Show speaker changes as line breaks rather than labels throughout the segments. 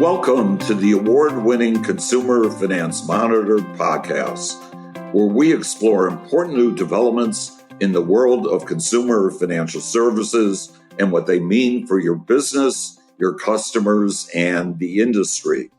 Welcome to the award-winning Consumer Finance Monitor podcast, where we explore important new developments in the world of consumer financial services and what they mean for your business, your customers, and the industry.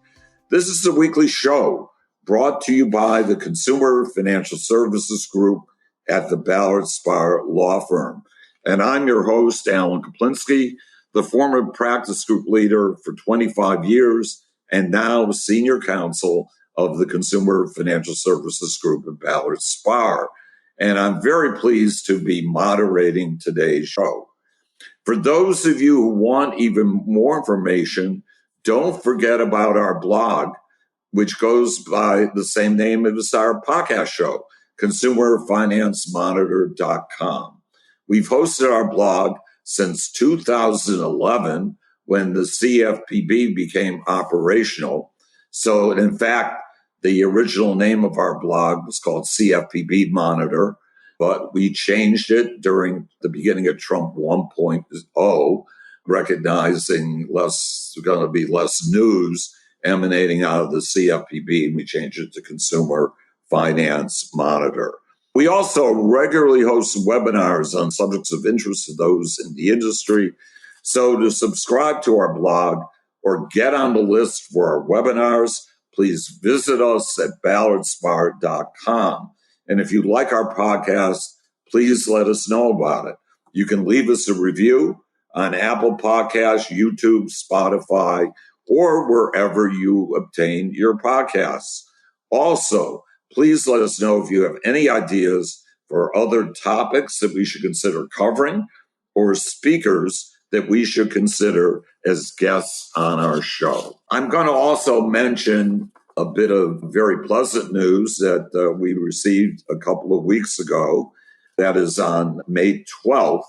This is a weekly show brought to you by the Consumer Financial Services Group at the Ballard Spahr Law Firm. And I'm your host, Alan Kaplinski, the former practice group leader for 25 years and now senior counsel of the Consumer Financial Services Group at Ballard Spahr. And I'm very pleased to be moderating today's show. For those of you who want even more information, don't forget about our blog, which goes by the same name as our podcast show, consumerfinancemonitor.com. We've hosted our blog since 2011, when the CFPB became operational. So, in fact, the original name of our blog was called CFPB Monitor, but we changed it during the beginning of Trump 1.0, recognizing there's going to be less news emanating out of the CFPB, and we changed it to Consumer Finance Monitor. We also regularly host webinars on subjects of interest to those in the industry. So to subscribe to our blog or get on the list for our webinars, please visit us at ballardspahr.com. And if you like our podcast, please let us know about it. You can leave us a review on Apple Podcasts, YouTube, Spotify, or wherever you obtain your podcasts. Also, please let us know if you have any ideas for other topics that we should consider covering or speakers that we should consider as guests on our show. I'm going to also mention a bit of very pleasant news that we received a couple of weeks ago. That is on May 12th.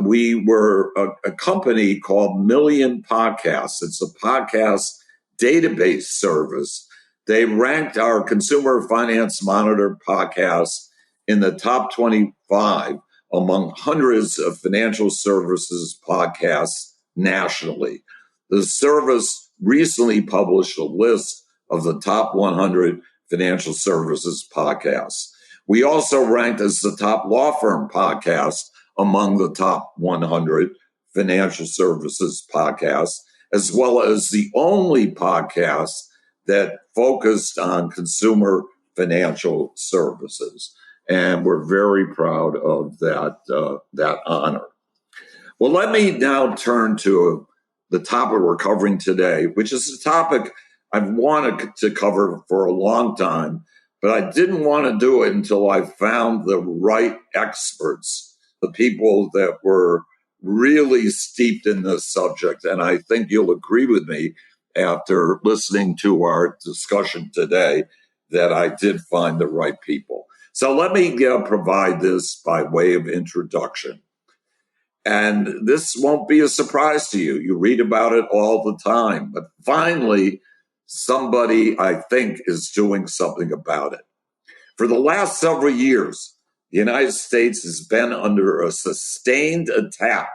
We were a company called Million Podcasts. It's a podcast database service. They ranked our Consumer Finance Monitor podcast in the top 25 among hundreds of financial services podcasts nationally. The service recently published a list of the top 100 financial services podcasts. We also ranked as the top law firm podcast among the top 100 financial services podcasts, as well as the only podcast that focused on consumer financial services. And we're very proud of that honor. Well, let me now turn to the topic we're covering today, which is a topic I've wanted to cover for a long time, but I didn't want to do it until I found the right experts, the people that were really steeped in this subject. And I think you'll agree with me after listening to our discussion today that I did find the right people. So let me provide this by way of introduction. And this won't be a surprise to you. You read about it all the time. But finally, somebody, I think, is doing something about it. For the last several years, the United States has been under a sustained attack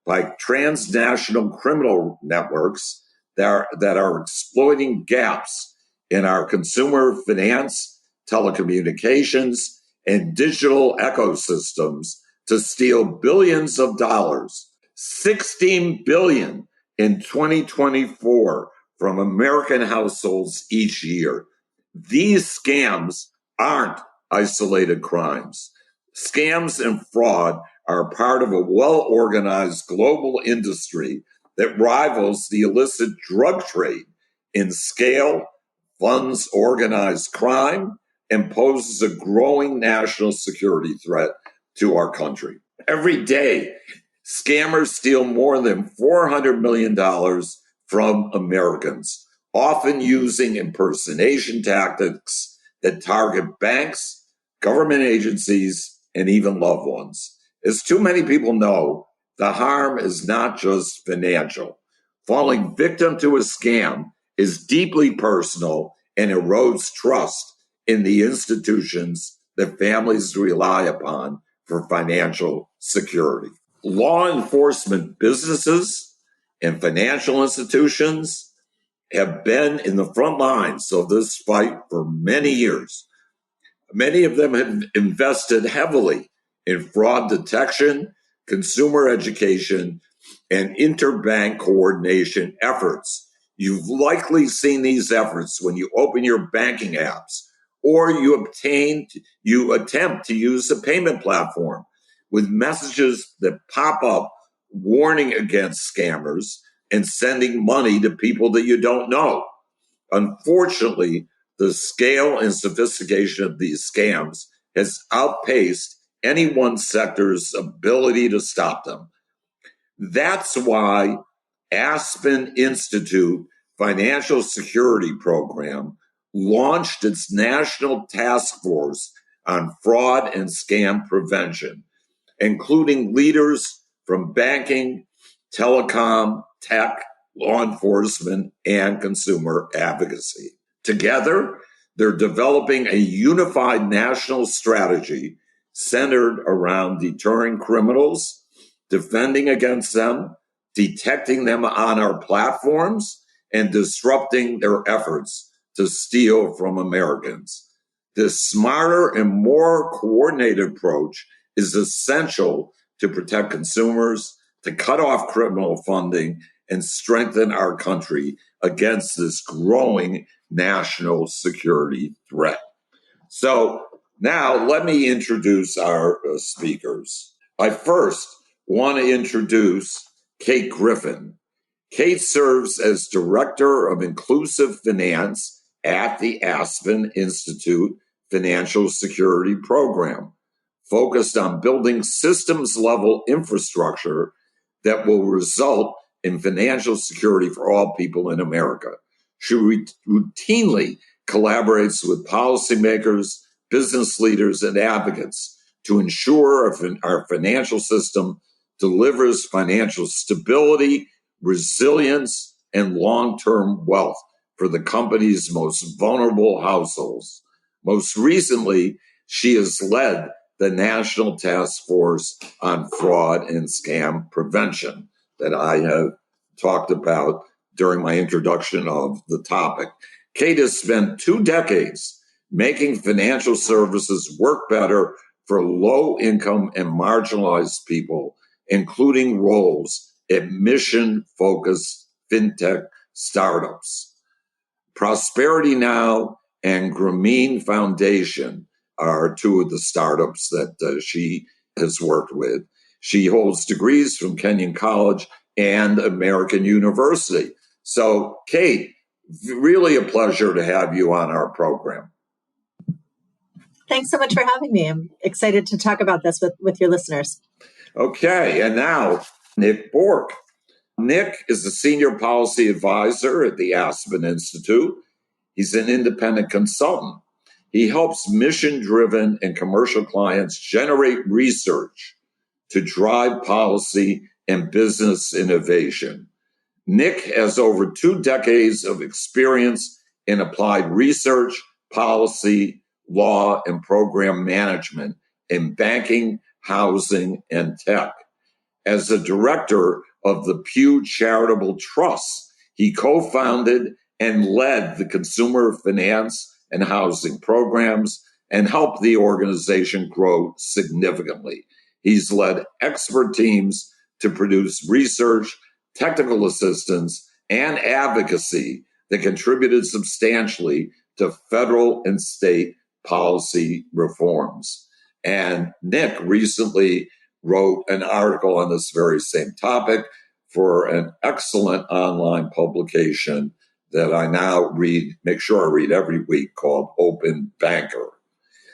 by transnational criminal networks that are exploiting gaps in our consumer finance, telecommunications, and digital ecosystems to steal billions of dollars, $16 billion in 2024 from American households each year. These scams aren't isolated crimes. Scams and fraud are part of a well-organized global industry that rivals the illicit drug trade in scale, funds organized crime, and poses a growing national security threat to our country. Every day, scammers steal more than $400 million from Americans, often using impersonation tactics that target banks, government agencies, and even loved ones. As too many people know, the harm is not just financial. Falling victim to a scam is deeply personal and erodes trust in the institutions that families rely upon for financial security. Law enforcement businesses and financial institutions have been in the front lines of this fight for many years. Many of them have invested heavily in fraud detection, consumer education, and interbank coordination efforts. You've likely seen these efforts when you open your banking apps or you attempt to use a payment platform with messages that pop up warning against scammers and sending money to people that you don't know. Unfortunately, the scale and sophistication of these scams has outpaced any one sector's ability to stop them. That's why Aspen Institute Financial Security Program launched its National Task Force on Fraud and Scam Prevention, including leaders from banking, telecom, tech, law enforcement, and consumer advocacy. Together, they're developing a unified national strategy centered around deterring criminals, defending against them, detecting them on our platforms, and disrupting their efforts to steal from Americans. This smarter and more coordinated approach is essential to protect consumers, to cut off criminal funding, and strengthen our country against this growing national security threat. So now let me introduce our speakers. I first want to introduce Kate Griffin. Kate serves as Director of Inclusive Finance at the Aspen Institute Financial Security Program, focused on building systems-level infrastructure that will result in financial security for all people in America. She routinely collaborates with policymakers, business leaders, and advocates to ensure our financial system delivers financial stability, resilience, and long-term wealth for the company's most vulnerable households. Most recently, she has led the National Task Force on Fraud and Scam Prevention that I have talked about during my introduction of the topic. Kate has spent 2 decades making financial services work better for low-income and marginalized people, including roles at mission-focused fintech startups. Prosperity Now and Grameen Foundation are 2 of the startups that she has worked with. She holds degrees from Kenyon College and American University. So, Kate, really a pleasure to have you on our program.
Thanks so much for having me. I'm excited to talk about this with your listeners.
Okay, and now Nick Bork. Nick is a senior policy advisor at the Aspen Institute. He's an independent consultant. He helps mission-driven and commercial clients generate research to drive policy and business innovation. Nick has over 2 decades of experience in applied research, policy, law, and program management in banking, housing, and tech. As the director of the Pew Charitable Trust, he co-founded and led the consumer finance and housing programs and helped the organization grow significantly. He's led expert teams to produce research, technical assistance, and advocacy that contributed substantially to federal and state policy reforms. And Nick recently wrote an article on this very same topic for an excellent online publication that I now make sure I read every week, called Open Banker.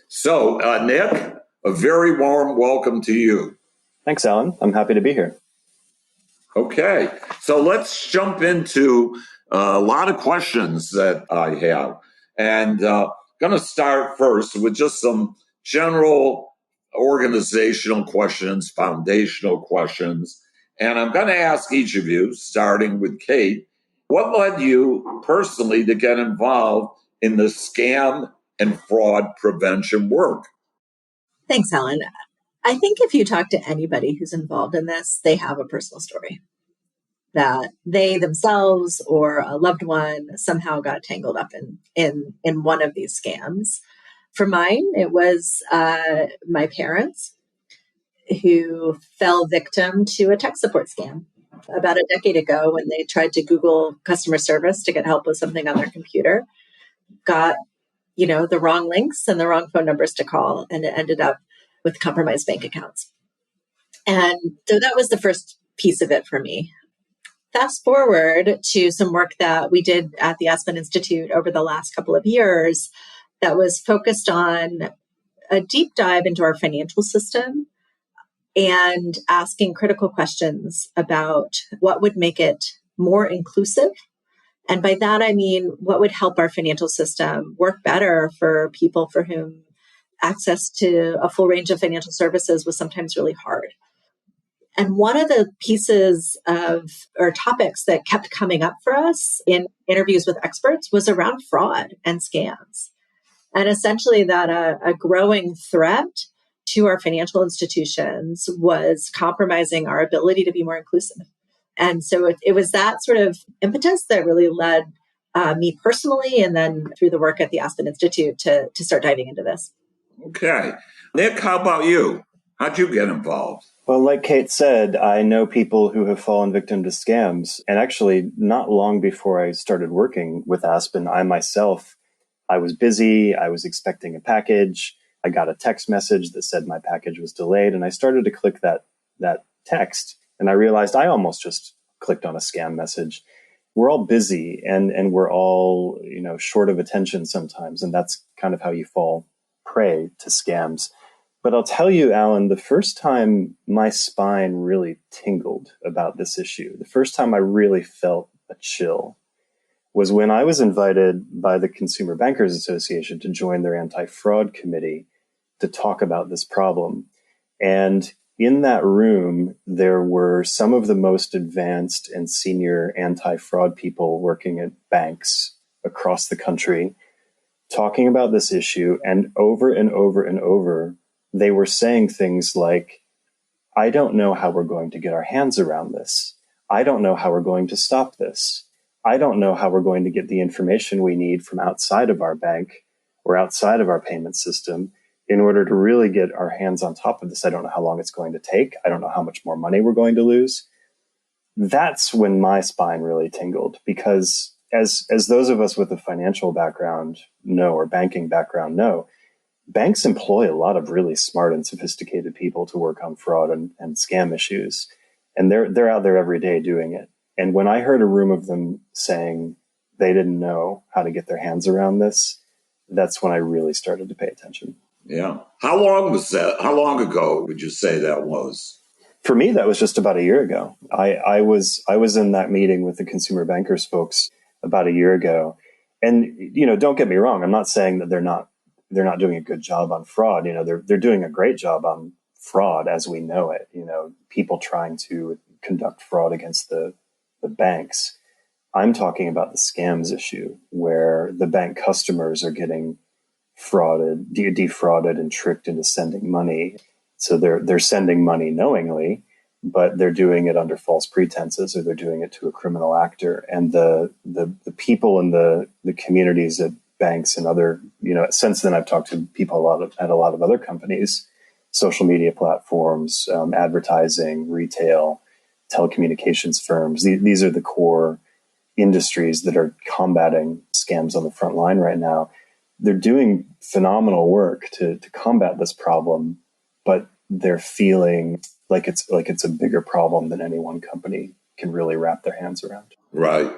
So, Nick, a very warm welcome to you.
Thanks, Alan. I'm happy to be here.
Okay, so let's jump into a lot of questions that I have. And going to start first with just some general organizational questions, foundational questions. And I'm going to ask each of you, starting with Kate, what led you personally to get involved in the scam and fraud prevention work?
Thanks, Alan. I think if you talk to anybody who's involved in this, they have a personal story. that they themselves or a loved one somehow got tangled up in one of these scams. For mine, it was my parents who fell victim to a tech support scam about a decade ago when they tried to Google customer service to get help with something on their computer, got, the wrong links and the wrong phone numbers to call, and it ended up with compromised bank accounts. And so that was the first piece of it for me. Fast forward to some work that we did at the Aspen Institute over the last couple of years that was focused on a deep dive into our financial system and asking critical questions about what would make it more inclusive. And by that, I mean, what would help our financial system work better for people for whom access to a full range of financial services was sometimes really hard. And one of the pieces or topics that kept coming up for us in interviews with experts was around fraud and scams. And essentially that a growing threat to our financial institutions was compromising our ability to be more inclusive. And so it was that sort of impetus that really led me personally, and then through the work at the Aspen Institute to start diving into this.
Okay. Nick, how about you? How'd you get involved?
Well, like Kate said, I know people who have fallen victim to scams. And actually, not long before I started working with Aspen, I was busy. I was expecting a package. I got a text message that said my package was delayed. And I started to click that text. And I realized I almost just clicked on a scam message. We're all busy and we're all, short of attention sometimes. And that's kind of how you fall prey to scams. But I'll tell you, Alan, the first time my spine really tingled about this issue, the first time I really felt a chill, was when I was invited by the Consumer Bankers Association to join their anti-fraud committee to talk about this problem. And in that room, there were some of the most advanced and senior anti-fraud people working at banks across the country talking about this issue. And over and over and over, they were saying things like, I don't know how we're going to get our hands around this. I don't know how we're going to stop this. I don't know how we're going to get the information we need from outside of our bank or outside of our payment system in order to really get our hands on top of this. I don't know how long it's going to take. I don't know how much more money we're going to lose. That's when my spine really tingled, because as those of us with a financial background know, or banking background know, banks employ a lot of really smart and sophisticated people to work on fraud and scam issues. And they're out there every day doing it. And when I heard a room of them saying they didn't know how to get their hands around this, that's when I really started to pay attention.
Yeah. How long was that? How long ago would you say that was?
For me, that was just about a year ago. I was in that meeting with the consumer bankers folks about a year ago. And, don't get me wrong. I'm not saying that they're not doing a good job on fraud. They're doing a great job on fraud as we know it. People trying to conduct fraud against the banks. I'm talking about the scams issue, where the bank customers are getting defrauded and tricked into sending money. So they're sending money knowingly, but they're doing it under false pretenses, or they're doing it to a criminal actor. And the people in the communities at banks and other, since then I've talked to people at a lot of other companies, social media platforms, advertising, retail, telecommunications firms. These are the core industries that are combating scams on the front line right now. They're doing phenomenal work to combat this problem, but they're feeling like it's a bigger problem than any one company can really wrap their hands around.
Right.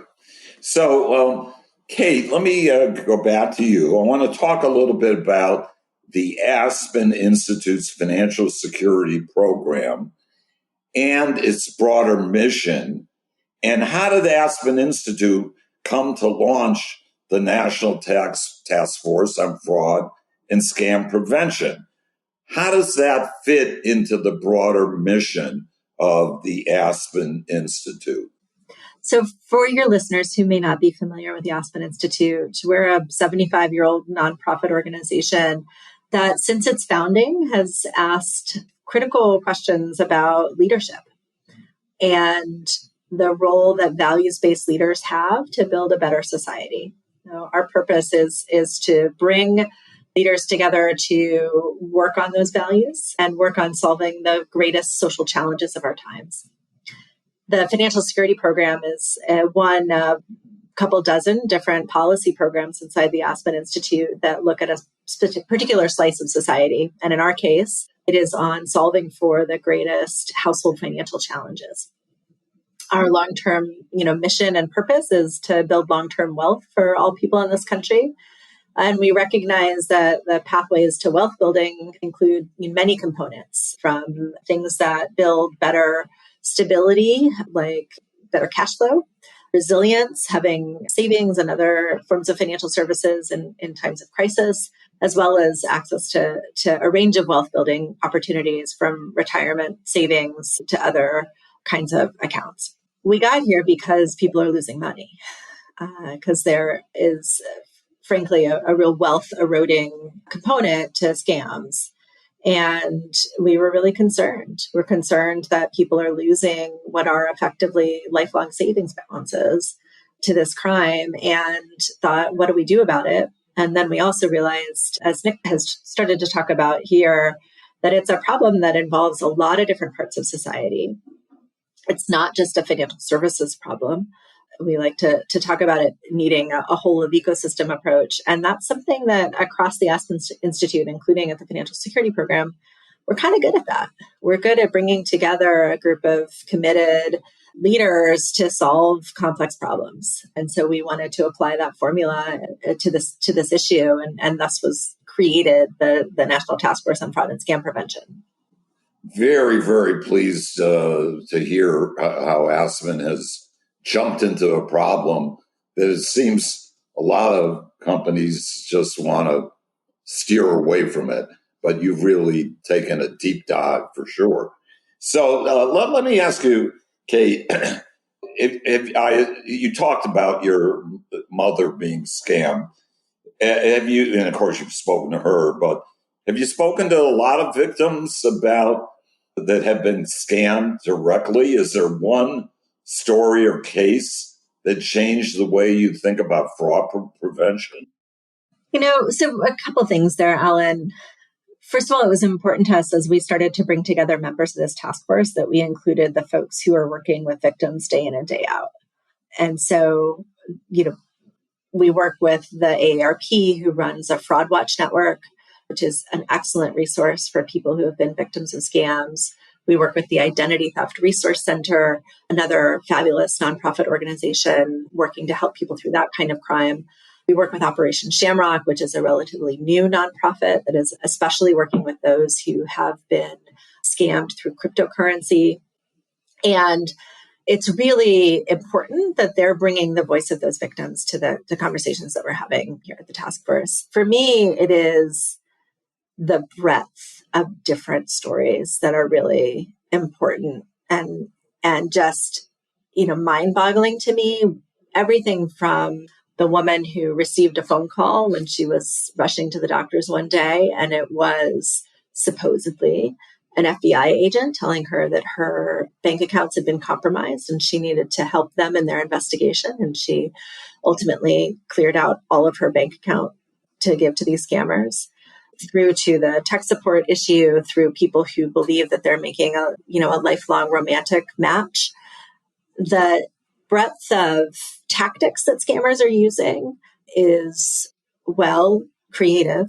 So, Kate, let me go back to you. I want to talk a little bit about the Aspen Institute's financial security program and its broader mission. And how did the Aspen Institute come to launch the National Task Force on Fraud and Scam Prevention? How does that fit into the broader mission of the Aspen Institute?
So for your listeners who may not be familiar with the Aspen Institute, we're a 75-year-old nonprofit organization that since its founding has asked critical questions about leadership. And the role that values-based leaders have to build a better society. Our purpose is to bring leaders together to work on those values and work on solving the greatest social challenges of our times. The financial security program is one of a couple dozen different policy programs inside the Aspen Institute that look at a particular slice of society. And in our case, it is on solving for the greatest household financial challenges. Our long-term, mission and purpose is to build long-term wealth for all people in this country. And we recognize that the pathways to wealth building include many components, from things that build better stability, like better cash flow, resilience, having savings and other forms of financial services in times of crisis, as well as access to a range of wealth building opportunities, from retirement savings to other kinds of accounts. We got here because people are losing money, because there is, frankly, a real wealth eroding component to scams. And we were really concerned. We're concerned that people are losing what are effectively lifelong savings balances to this crime, and thought, what do we do about it? And then we also realized, as Nick has started to talk about here, that it's a problem that involves a lot of different parts of society. It's not just a financial services problem. We like to talk about it needing a whole of ecosystem approach. And that's something that across the Aspen Institute, including at the Financial Security Program, we're kind of good at that. We're good at bringing together a group of committed leaders to solve complex problems. And so we wanted to apply that formula to this issue, and thus was created the National Task Force on Fraud and Scam Prevention.
Very, very pleased to hear how Aspen has jumped into a problem that it seems a lot of companies just want to steer away from it, but you've really taken a deep dive for sure. So let me ask you, Kate, you talked about your mother being scammed. Have you, and of course you've spoken to her, but have you spoken to a lot of victims that have been scammed directly? Is there one story or case that changed the way you think about fraud prevention?
So a couple things there, Alan. First of all, it was important to us as we started to bring together members of this task force that we included the folks who are working with victims day in and day out. And so, we work with the AARP, who runs a Fraud Watch network, which is an excellent resource for people who have been victims of scams. We work with the Identity Theft Resource Center, another fabulous nonprofit organization working to help people through that kind of crime. We work with Operation Shamrock, which is a relatively new nonprofit that is especially working with those who have been scammed through cryptocurrency. And it's really important that they're bringing the voice of those victims to the conversations that we're having here at the task force. For me, it is the breadth of different stories that are really important and just, mind-boggling to me. Everything from the woman who received a phone call when she was rushing to the doctor's one day, and it was supposedly an FBI agent telling her that her bank accounts had been compromised and she needed to help them in their investigation. And she ultimately cleared out all of her bank account to give to these scammers, through to the tech support issue, through people who believe that they're making a lifelong romantic match. The breadth of tactics that scammers are using is, creative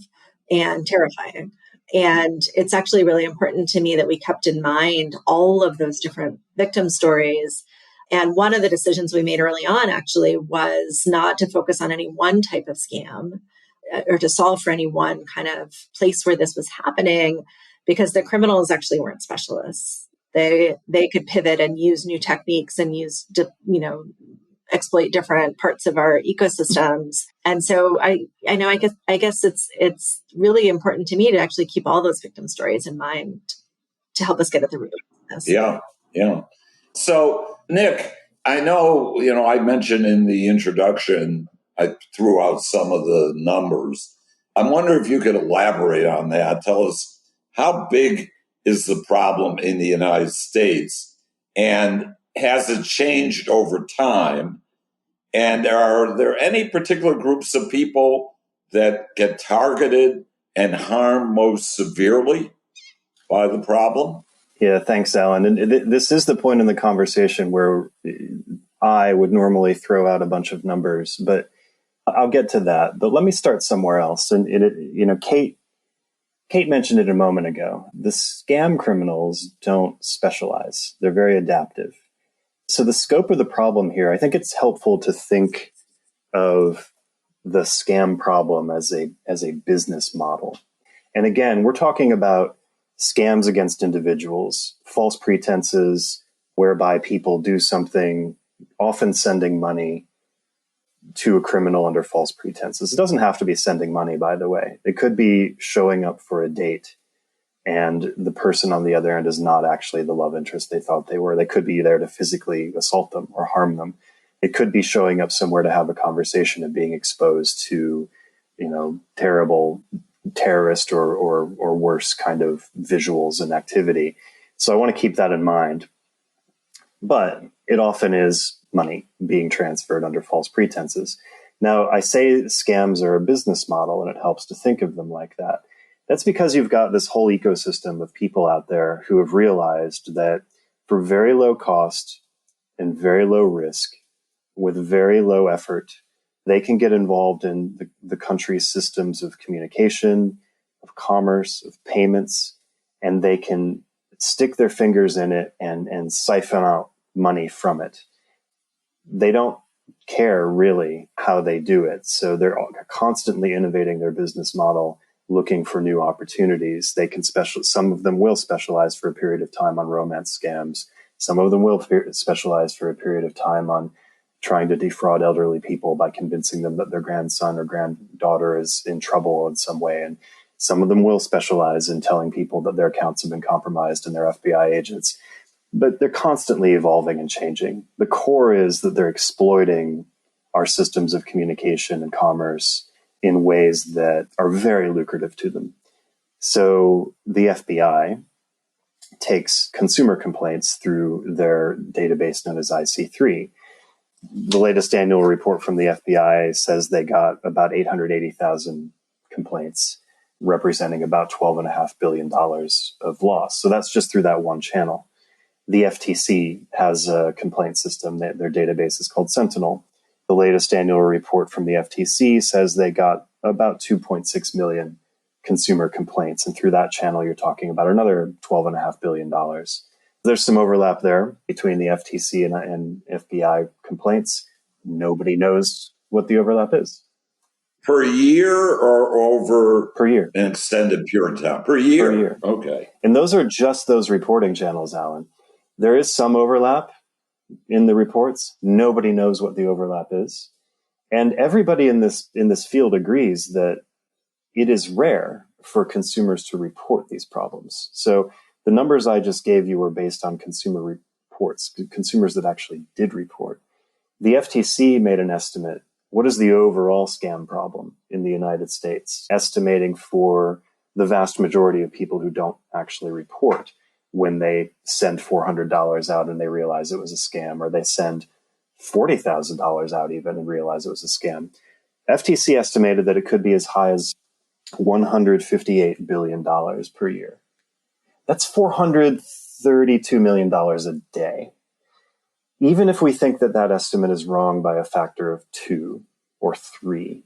and terrifying. And it's actually really important to me that we kept in mind all of those different victim stories. And one of the decisions we made early on actually was not to focus on any one type of scam or to solve for any one kind of place where this was happening, because the criminals actually weren't specialists. They could pivot and use new techniques and exploit different parts of our ecosystems. And so I guess it's really important to me to actually keep all those victim stories in mind to help us get at the root of this.
Yeah. So, Nick, I know, I mentioned in the introduction, I threw out some of the numbers. I wonder if you could elaborate on that. Tell us, how big is the problem in the United States? And has it changed over time? And are there any particular groups of people that get targeted and harmed most severely by the problem?
Yeah, thanks, Alan. And this is the point in the conversation where I would normally throw out a bunch of numbers, but I'll get to that. But let me start somewhere else. And Kate mentioned it a moment ago. The scam criminals don't specialize; they're very adaptive. So the scope of the problem here, I think it's helpful to think of the scam problem as a business model. And again, we're talking about scams against individuals, false pretenses whereby people do something, often sending money to a criminal under false pretenses. It doesn't have to be sending money, by the way. It could be showing up for a date and the person on the other end is not actually the love interest they thought they were. They could be there to physically assault them or harm them. It could be showing up somewhere to have a conversation and being exposed to, terrible terrorist or worse kind of visuals and activity. So I want to keep that in mind. But it often is money being transferred under false pretenses. Now, I say scams are a business model, and it helps to think of them like that. That's because you've got this whole ecosystem of people out there who have realized that for very low cost and very low risk, with very low effort, they can get involved in the country's systems of communication, of commerce, of payments, and they can stick their fingers in it and siphon out money from it. They don't care really how they do it. So they're constantly innovating their business model, looking for new opportunities. Some of them will specialize for a period of time on romance scams. Some of them will specialize for a period of time on trying to defraud elderly people by convincing them that their grandson or granddaughter is in trouble in some way. And some of them will specialize in telling people that their accounts have been compromised and they're FBI agents. But they're constantly evolving and changing. The core is that they're exploiting our systems of communication and commerce in ways that are very lucrative to them. So the FBI takes consumer complaints through their database known as IC3. The latest annual report from the FBI says they got about 880,000 complaints, representing about $12.5 billion of loss. So that's just through that one channel. The FTC has a complaint system. Their database is called Sentinel. The latest annual report from the FTC says they got about 2.6 million consumer complaints. And through that channel, you're talking about another $12.5 billion. There's some overlap there between the FTC and FBI complaints. Nobody knows what the overlap is.
Per year or over
per year
an extended period of time? Per year.
Per year.
Okay.
And those are just those reporting channels, Alan. There is some overlap in the reports. Nobody knows what the overlap is. And everybody in this field agrees that it is rare for consumers to report these problems. So the numbers I just gave you were based on consumer reports, consumers that actually did report. The FTC made an estimate. What is the overall scam problem in the United States? Estimating for the vast majority of people who don't actually report when they send $400 out and they realize it was a scam, or they send $40,000 out even and realize it was a scam. FTC estimated that it could be as high as $158 billion per year. That's $432 million a day. Even if we think that that estimate is wrong by a factor of 2 or 3,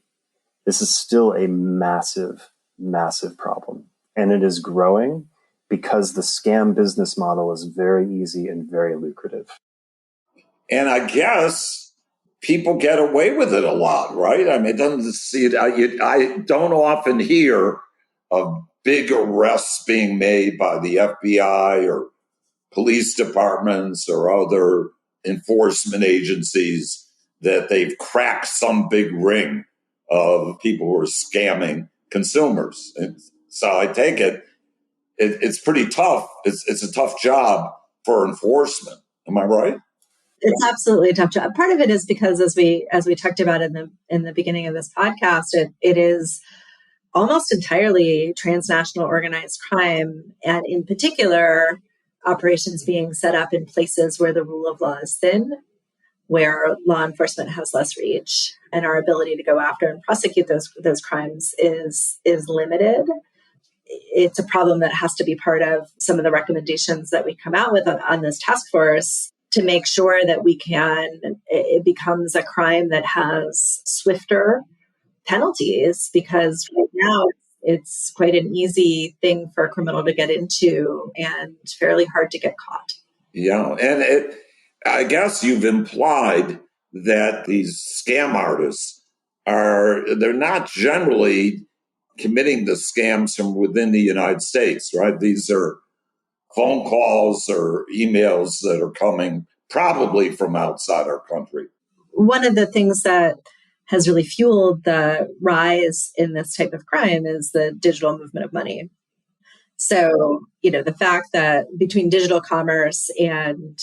this is still a massive, massive problem. And it is growing because the scam business model is very easy and very lucrative.
And I guess people get away with it a lot, right? I mean, I don't often hear of big arrests being made by the FBI or police departments or other enforcement agencies that they've cracked some big ring of people who are scamming consumers. And so I take it's pretty tough. It's a tough job for enforcement. Am I right?
It's absolutely a tough job. Part of it is because, as we talked about in the beginning of this podcast, it is almost entirely transnational organized crime, and in particular, operations being set up in places where the rule of law is thin, where law enforcement has less reach, and our ability to go after and prosecute those crimes is limited. It's a problem that has to be part of some of the recommendations that we come out with on this task force to make sure that it becomes a crime that has swifter penalties, because right now it's quite an easy thing for a criminal to get into and fairly hard to get caught.
Yeah, and I guess you've implied that these scam artists they're not generally committing the scams from within the United States, right? These are phone calls or emails that are coming probably from outside our country.
One of the things that has really fueled the rise in this type of crime is the digital movement of money. So, the fact that between digital commerce and,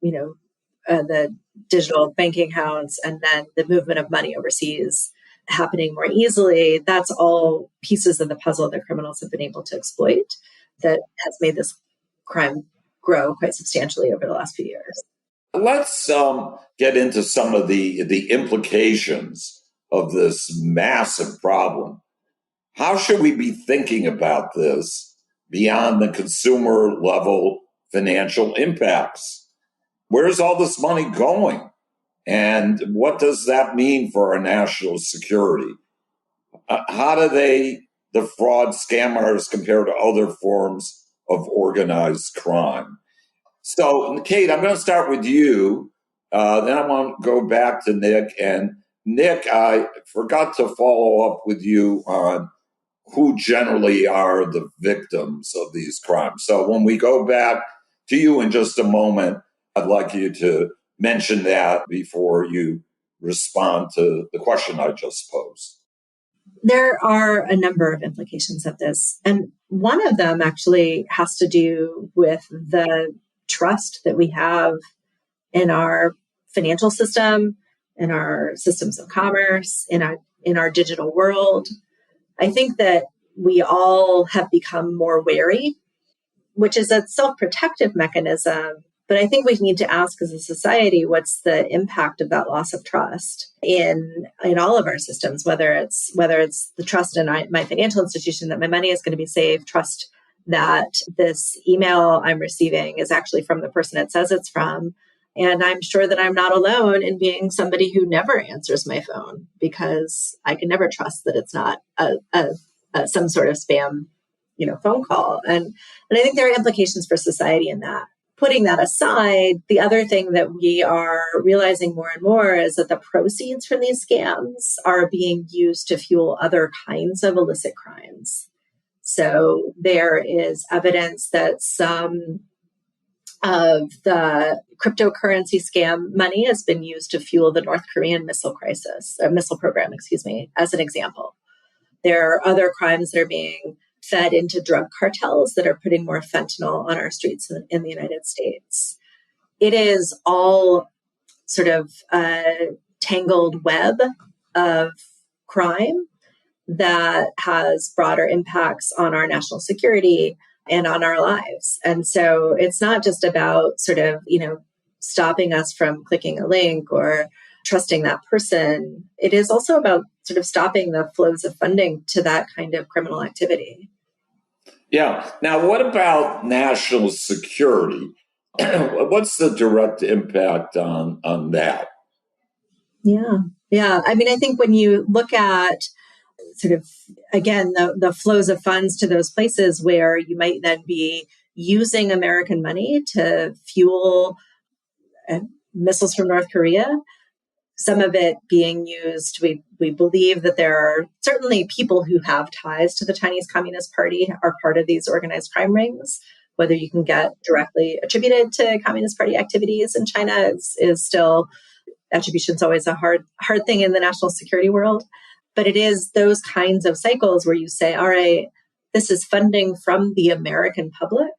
the digital banking accounts and then the movement of money overseas happening more easily, that's all pieces of the puzzle that criminals have been able to exploit that has made this crime grow quite substantially over the last few years.
Let's get into some of the implications of this massive problem. How should we be thinking about this beyond the consumer level financial impacts? Where's all this money going? And what does that mean for our national security? How do the fraud scam artists compare to other forms of organized crime? So, Kate, I'm going to start with you. Then I want to go back to Nick. And Nick, I forgot to follow up with you on who generally are the victims of these crimes. So when we go back to you in just a moment, I'd like you to mention that before you respond to the question I just posed.
There are a number of implications of this. And one of them actually has to do with the trust that we have in our financial system, in our systems of commerce, in our digital world. I think that we all have become more wary, which is a self-protective mechanism. But I think we need to ask as a society, what's the impact of that loss of trust in all of our systems, whether it's the trust in my financial institution that my money is going to be safe, trust that this email I'm receiving is actually from the person it says it's from. And I'm sure that I'm not alone in being somebody who never answers my phone, because I can never trust that it's not some sort of spam, phone call. And I think there are implications for society in that. Putting that aside, the other thing that we are realizing more and more is that the proceeds from these scams are being used to fuel other kinds of illicit crimes. So there is evidence that some of the cryptocurrency scam money has been used to fuel the North Korean missile program, as an example. There are other crimes that are being fed into drug cartels that are putting more fentanyl on our streets in the United States. It is all sort of a tangled web of crime that has broader impacts on our national security and on our lives. And so it's not just about sort of, stopping us from clicking a link or trusting that person. It is also about sort of stopping the flows of funding to that kind of criminal activity.
Yeah. Now, what about national security? What's the direct impact on that?
Yeah. I mean, I think when you look at sort of, again, the flows of funds to those places where you might then be using American money to fuel missiles from North Korea, some of it being used, we believe that there are certainly people who have ties to the Chinese Communist Party are part of these organized crime rings. Whether you can get directly attributed to Communist Party activities in China is still, attribution's always a hard thing in the national security world. But it is those kinds of cycles where you say, all right, this is funding from the American public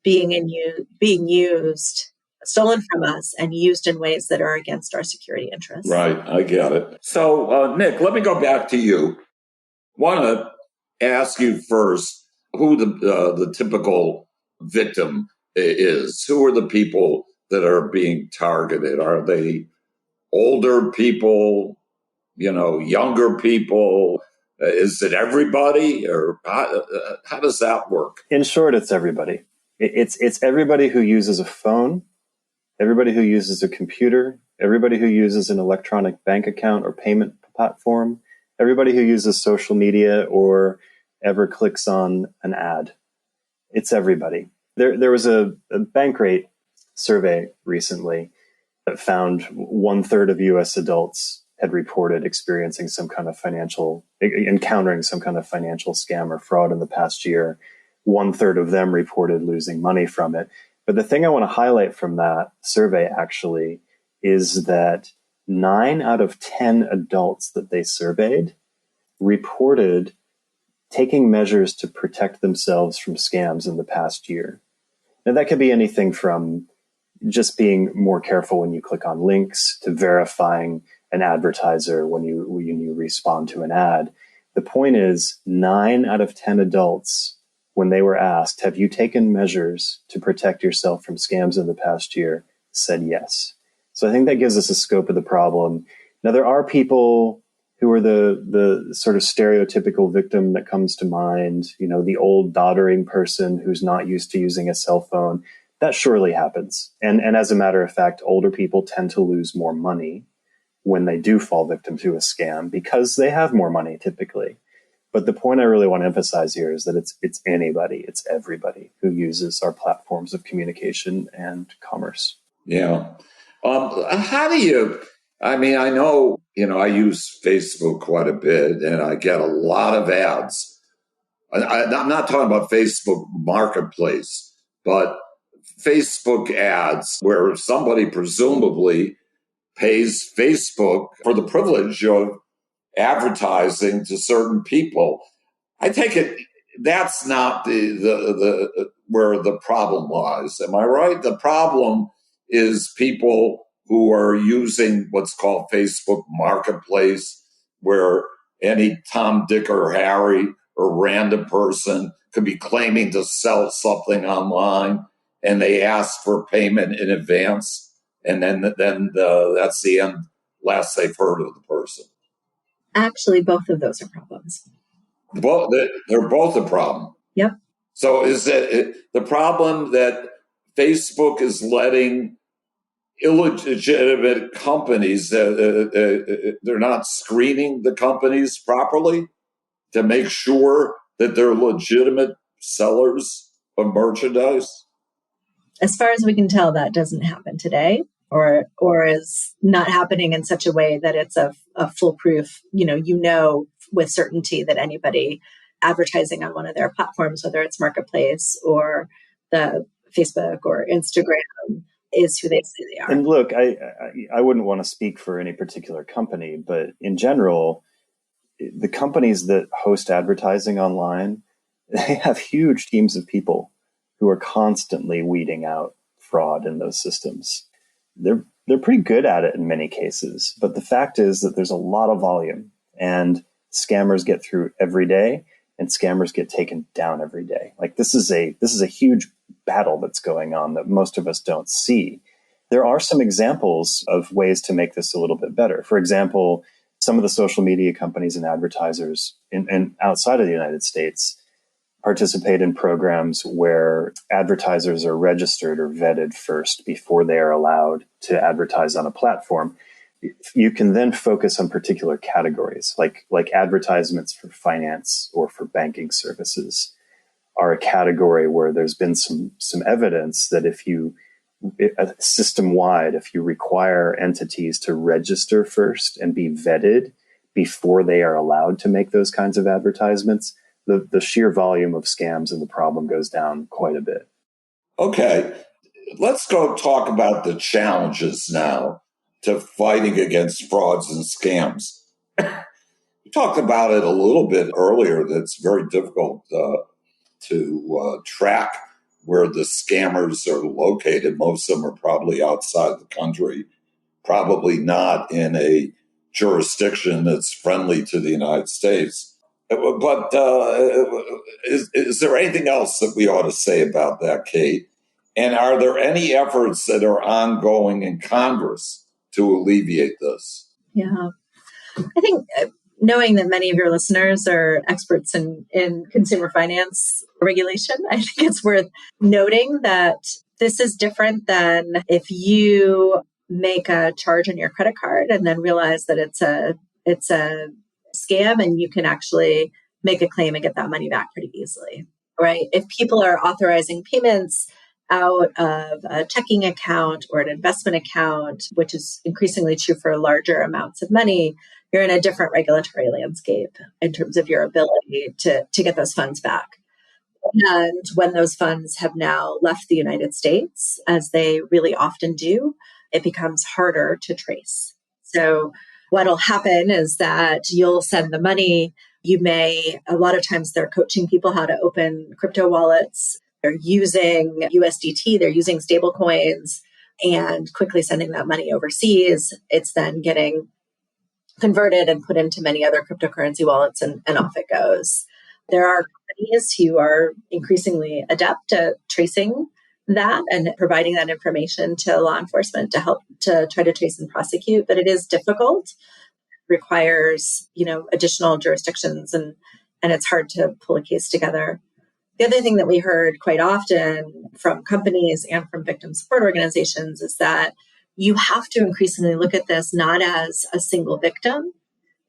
being used, stolen from us and used in ways that are against our security interests.
Right, I get it. So, Nick, let me go back to you. Want to ask you first who the typical victim is? Who are the people that are being targeted? Are they older people, younger people? Is it everybody, or how does that work?
In short, it's everybody. It's everybody who uses a phone, everybody who uses a computer, everybody who uses an electronic bank account or payment platform, everybody who uses social media or ever clicks on an ad. It's everybody. There was a Bankrate survey recently that found 1/3 of US adults had reported encountering some kind of financial scam or fraud in the past year. 1/3 of them reported losing money from it. But the thing I want to highlight from that survey actually is that 9 out of 10 adults that they surveyed reported taking measures to protect themselves from scams in the past year. Now, that could be anything from just being more careful when you click on links to verifying an advertiser when you respond to an ad. The point is, 9 out of 10 adults, when they were asked, have you taken measures to protect yourself from scams in the past year, said yes. So I think that gives us a scope of the problem. Now, there are people who are the sort of stereotypical victim that comes to mind, the old doddering person who's not used to using a cell phone. That surely happens. And as a matter of fact, older people tend to lose more money when they do fall victim to a scam because they have more money typically. But the point I really want to emphasize here is that it's anybody, it's everybody who uses our platforms of communication and commerce.
Yeah. How do you, I know, I use Facebook quite a bit and I get a lot of ads. I'm not talking about Facebook Marketplace, but Facebook ads where somebody presumably pays Facebook for the privilege of advertising to certain people. I take it that's not the where the problem lies. Am I right? The problem is people who are using what's called Facebook Marketplace, where any Tom, Dick, or Harry or random person could be claiming to sell something online, and they ask for payment in advance, and then that's the end. Last they've heard of the person.
Actually, both of those are problems.
Well, they're both a problem.
Yep.
So is it the problem that Facebook is letting illegitimate companies, they're not screening the companies properly to make sure that they're legitimate sellers of merchandise?
As far as we can tell, that doesn't happen today, or is not happening in such a way that it's a foolproof, with certainty that anybody advertising on one of their platforms, whether it's Marketplace or the Facebook or Instagram, is who they say they are.
And look, I wouldn't want to speak for any particular company, but in general, the companies that host advertising online, they have huge teams of people who are constantly weeding out fraud in those systems. They're pretty good at it in many cases, but the fact is that there's a lot of volume, and scammers get through every day, and scammers get taken down every day. Like this is a huge battle that's going on that most of us don't see. There are some examples of ways to make this a little bit better. For example, some of the social media companies and advertisers and outside of the United States participate in programs where advertisers are registered or vetted first before they are allowed to advertise on a platform. You can then focus on particular categories, like advertisements for finance or for banking services are a category where there's been some evidence that if you system-wide, if you require entities to register first and be vetted before they are allowed to make those kinds of advertisements, the sheer volume of scams and the problem goes down quite a bit.
Okay, let's go talk about the challenges now to fighting against frauds and scams. We talked about it a little bit earlier. That's very difficult to track where the scammers are located. Most of them are probably outside the country, probably not in a jurisdiction that's friendly to the United States. But is there anything else that we ought to say about that, Kate? And are there any efforts that are ongoing in Congress to alleviate this?
Yeah, I think knowing that many of your listeners are experts in consumer finance regulation, I think it's worth noting that this is different than if you make a charge on your credit card and then realize that it's a scam and you can actually make a claim and get that money back pretty easily, right? If people are authorizing payments out of a checking account or an investment account, which is increasingly true for larger amounts of money, you're in a different regulatory landscape in terms of your ability to get those funds back. And when those funds have now left the United States, as they really often do, it becomes harder to trace. So what'll happen is that you'll send the money. A lot of times they're coaching people how to open crypto wallets. They're using USDT, they're using stable coins and quickly sending that money overseas. It's then getting converted and put into many other cryptocurrency wallets and off it goes. There are companies who are increasingly adept at tracing that and providing that information to law enforcement to help to try to trace and prosecute, but it is difficult, requires, additional jurisdictions and it's hard to pull a case together. The other thing that we heard quite often from companies and from victim support organizations is that you have to increasingly look at this not as a single victim,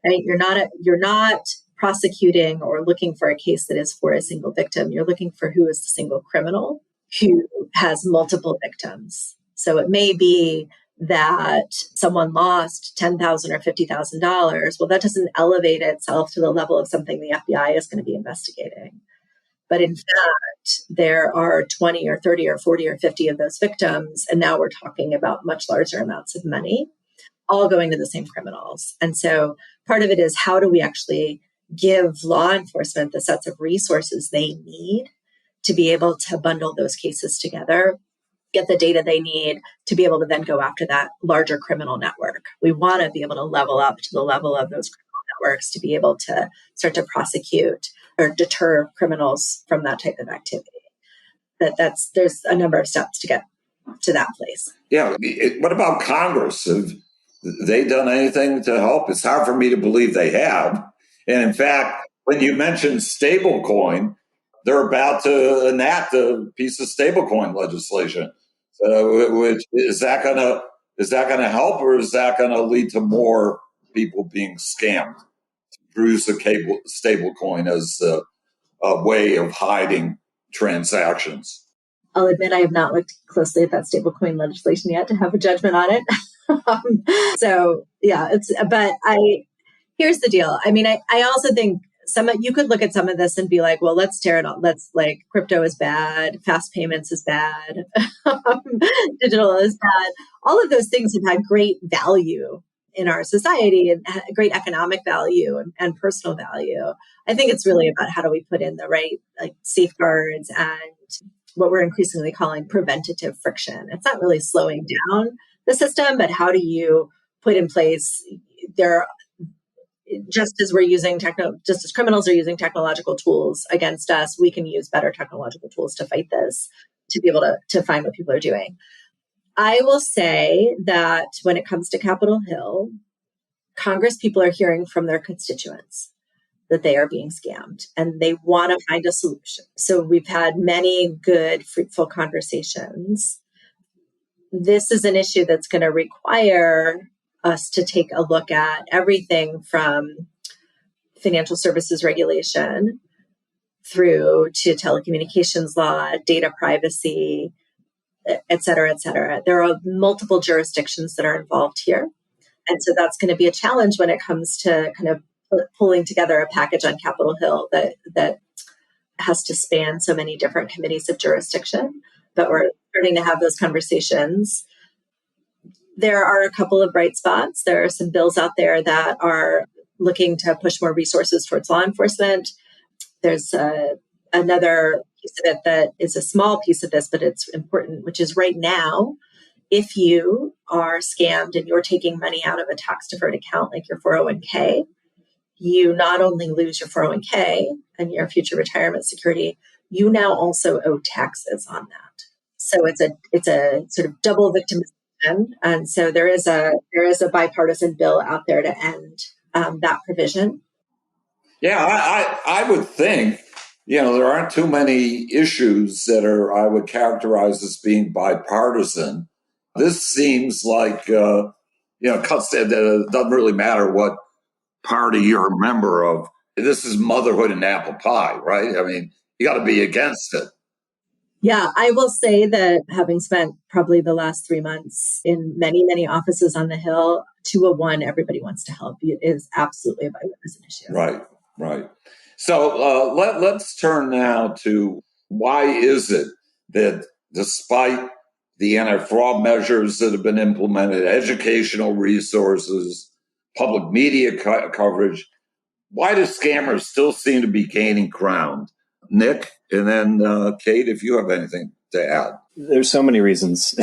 right? You're not prosecuting or looking for a case that is for a single victim. You're looking for who is the single criminal who has multiple victims. So it may be that someone lost $10,000 or $50,000. Well, that doesn't elevate itself to the level of something the FBI is going to be investigating. But in fact, there are 20 or 30 or 40 or 50 of those victims. And now we're talking about much larger amounts of money, all going to the same criminals. And so part of it is, how do we actually give law enforcement the sets of resources they need to be able to bundle those cases together, get the data they need to be able to then go after that larger criminal network. We want to be able to level up to the level of those criminal networks to be able to start to prosecute or deter criminals from that type of activity. There's a number of steps to get to that place.
Yeah. What about Congress? Have they done anything to help? It's hard for me to believe they have. And in fact, when you mentioned stablecoin, they're about to enact a piece of stablecoin legislation. So, which is that going to help, or is that going to lead to more people being scammed? Use a stablecoin as a way of hiding transactions.
I'll admit I have not looked closely at that stablecoin legislation yet to have a judgment on it. Here's the deal. I mean, I also think you could look at some of this and be like, well, let's tear it on. Crypto is bad. Fast payments is bad. Digital is bad. All of those things have had great value in our society and great economic value and personal value. I think it's really about how do we put in the right safeguards and what we're increasingly calling preventative friction. It's not really slowing down the system, but how do you put in place just as criminals are using technological tools against us, we can use better technological tools to fight this, to be able to find what people are doing. I will say that when it comes to Capitol Hill, Congress people are hearing from their constituents that they are being scammed and they want to find a solution. So we've had many good, fruitful conversations. This is an issue that's going to require us to take a look at everything from financial services regulation through to telecommunications law, data privacy, et cetera, et cetera. There are multiple jurisdictions that are involved here. And so that's going to be a challenge when it comes to kind of pulling together a package on Capitol Hill that has to span so many different committees of jurisdiction. But we're starting to have those conversations. There are a couple of bright spots. There are some bills out there that are looking to push more resources towards law enforcement. There's another piece of it that is a small piece of this, but it's important, which is right now, if you are scammed and you're taking money out of a tax-deferred account like your 401k, you not only lose your 401k and your future retirement security, you now also owe taxes on that. So it's a sort of double victimization, and so there is a bipartisan bill out there to end that provision.
Yeah, I would think, there aren't too many issues that I would characterize as being bipartisan. This seems like, cuts it doesn't really matter what party you're a member of. This is motherhood and apple pie, right? I mean, you got to be against it.
Yeah, I will say that having spent probably the last 3 months in many, many offices on the Hill, 201, everybody wants to help. It is absolutely a bipartisan issue.
Right. So let's turn now to why is it that despite the anti-fraud measures that have been implemented, educational resources, public media coverage, why do scammers still seem to be gaining ground? Nick, and then Kate, if you have anything to add.
There's so many reasons.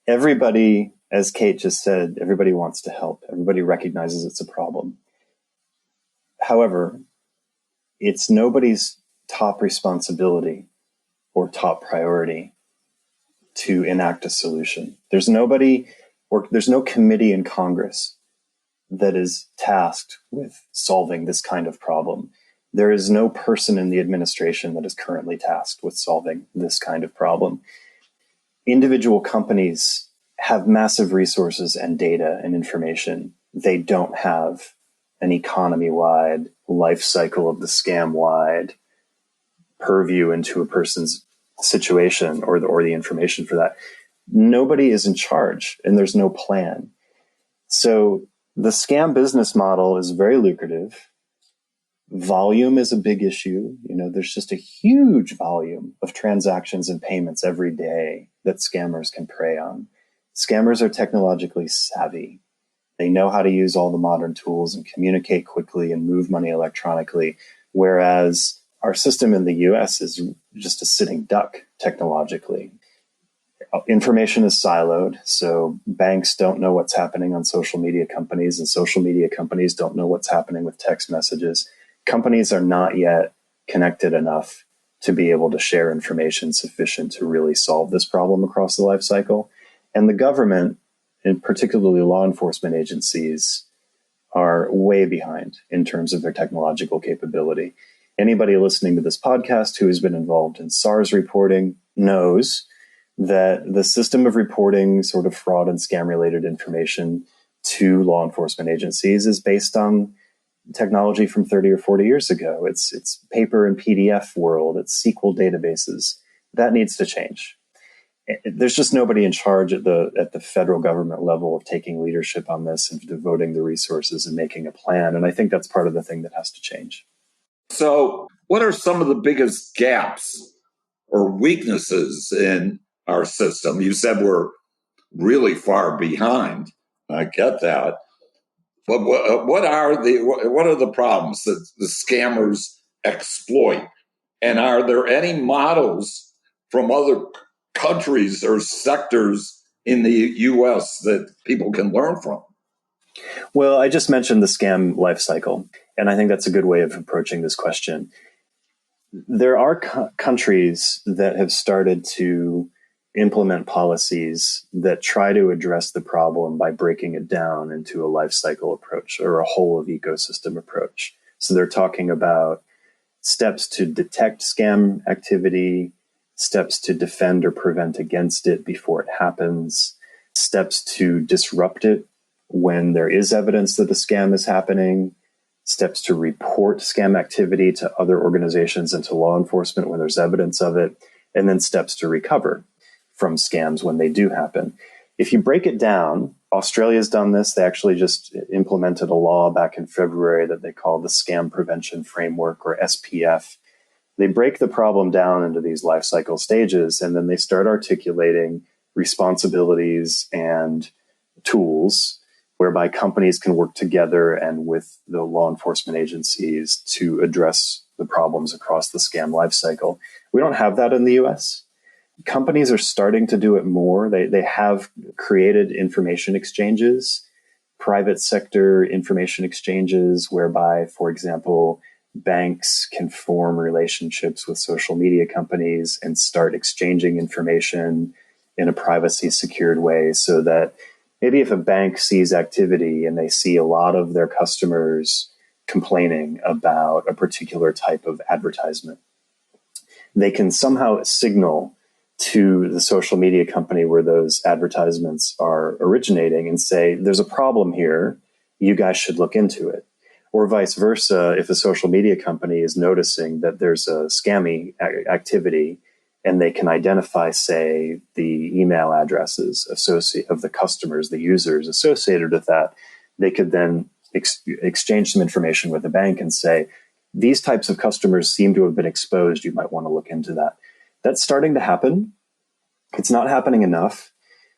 Everybody, as Kate just said, everybody wants to help. Everybody recognizes it's a problem. However, it's nobody's top responsibility or top priority to enact a solution. There's nobody, or there's no committee in Congress that is tasked with solving this kind of problem. There is no person in the administration that is currently tasked with solving this kind of problem. Individual companies have massive resources and data and information. They don't have an economy-wide, life cycle of the scam-wide purview into a person's situation or the information for that. Nobody is in charge, and there's no plan. So the scam business model is very lucrative. Volume is a big issue. There's just a huge volume of transactions and payments every day that scammers can prey on. Scammers are technologically savvy. They know how to use all the modern tools and communicate quickly and move money electronically, whereas our system in the US is just a sitting duck technologically. Information is siloed, so banks don't know what's happening on social media companies, and social media companies don't know what's happening with text messages. Companies are not yet connected enough to be able to share information sufficient to really solve this problem across the life cycle. And the government, and particularly law enforcement agencies, are way behind in terms of their technological capability. Anybody listening to this podcast who has been involved in SARS reporting knows that the system of reporting sort of fraud and scam related information to law enforcement agencies is based on technology from 30 or 40 years ago. It's paper and PDF world. It's SQL databases. That needs to change. There's just nobody in charge at the federal government level of taking leadership on this and devoting the resources and making a plan. And I think that's part of the thing that has to change.
So what are some of the biggest gaps or weaknesses in our system? You said we're really far behind. I get that. But what are the problems that the scammers exploit? And are there any models from other countries or sectors in the U.S. that people can learn from?
Well, I just mentioned the scam life cycle, and I think that's a good way of approaching this question. There are countries that have started to implement policies that try to address the problem by breaking it down into a life cycle approach or a whole of ecosystem approach. So they're talking about steps to detect scam activity, steps to defend or prevent against it before it happens, steps to disrupt it when there is evidence that the scam is happening, steps to report scam activity to other organizations and to law enforcement when there's evidence of it, and then steps to recover from scams when they do happen. If you break it down, Australia's done this. They actually just implemented a law back in February that they call the Scam Prevention Framework, or SPF. They break the problem down into these life cycle stages, and then they start articulating responsibilities and tools whereby companies can work together and with the law enforcement agencies to address the problems across the scam life cycle. We don't have that in the US. Companies are starting to do it more. They have created information exchanges, private sector information exchanges, whereby, for example, banks can form relationships with social media companies and start exchanging information in a privacy secured way, so that maybe if a bank sees activity and they see a lot of their customers complaining about a particular type of advertisement, they can somehow signal to the social media company where those advertisements are originating and say, there's a problem here, you guys should look into it. Or vice versa, if a social media company is noticing that there's a scammy activity and they can identify, say, the email addresses of the customers, the users associated with that, they could then exchange some information with the bank and say, these types of customers seem to have been exposed. You might want to look into that. That's starting to happen. It's not happening enough.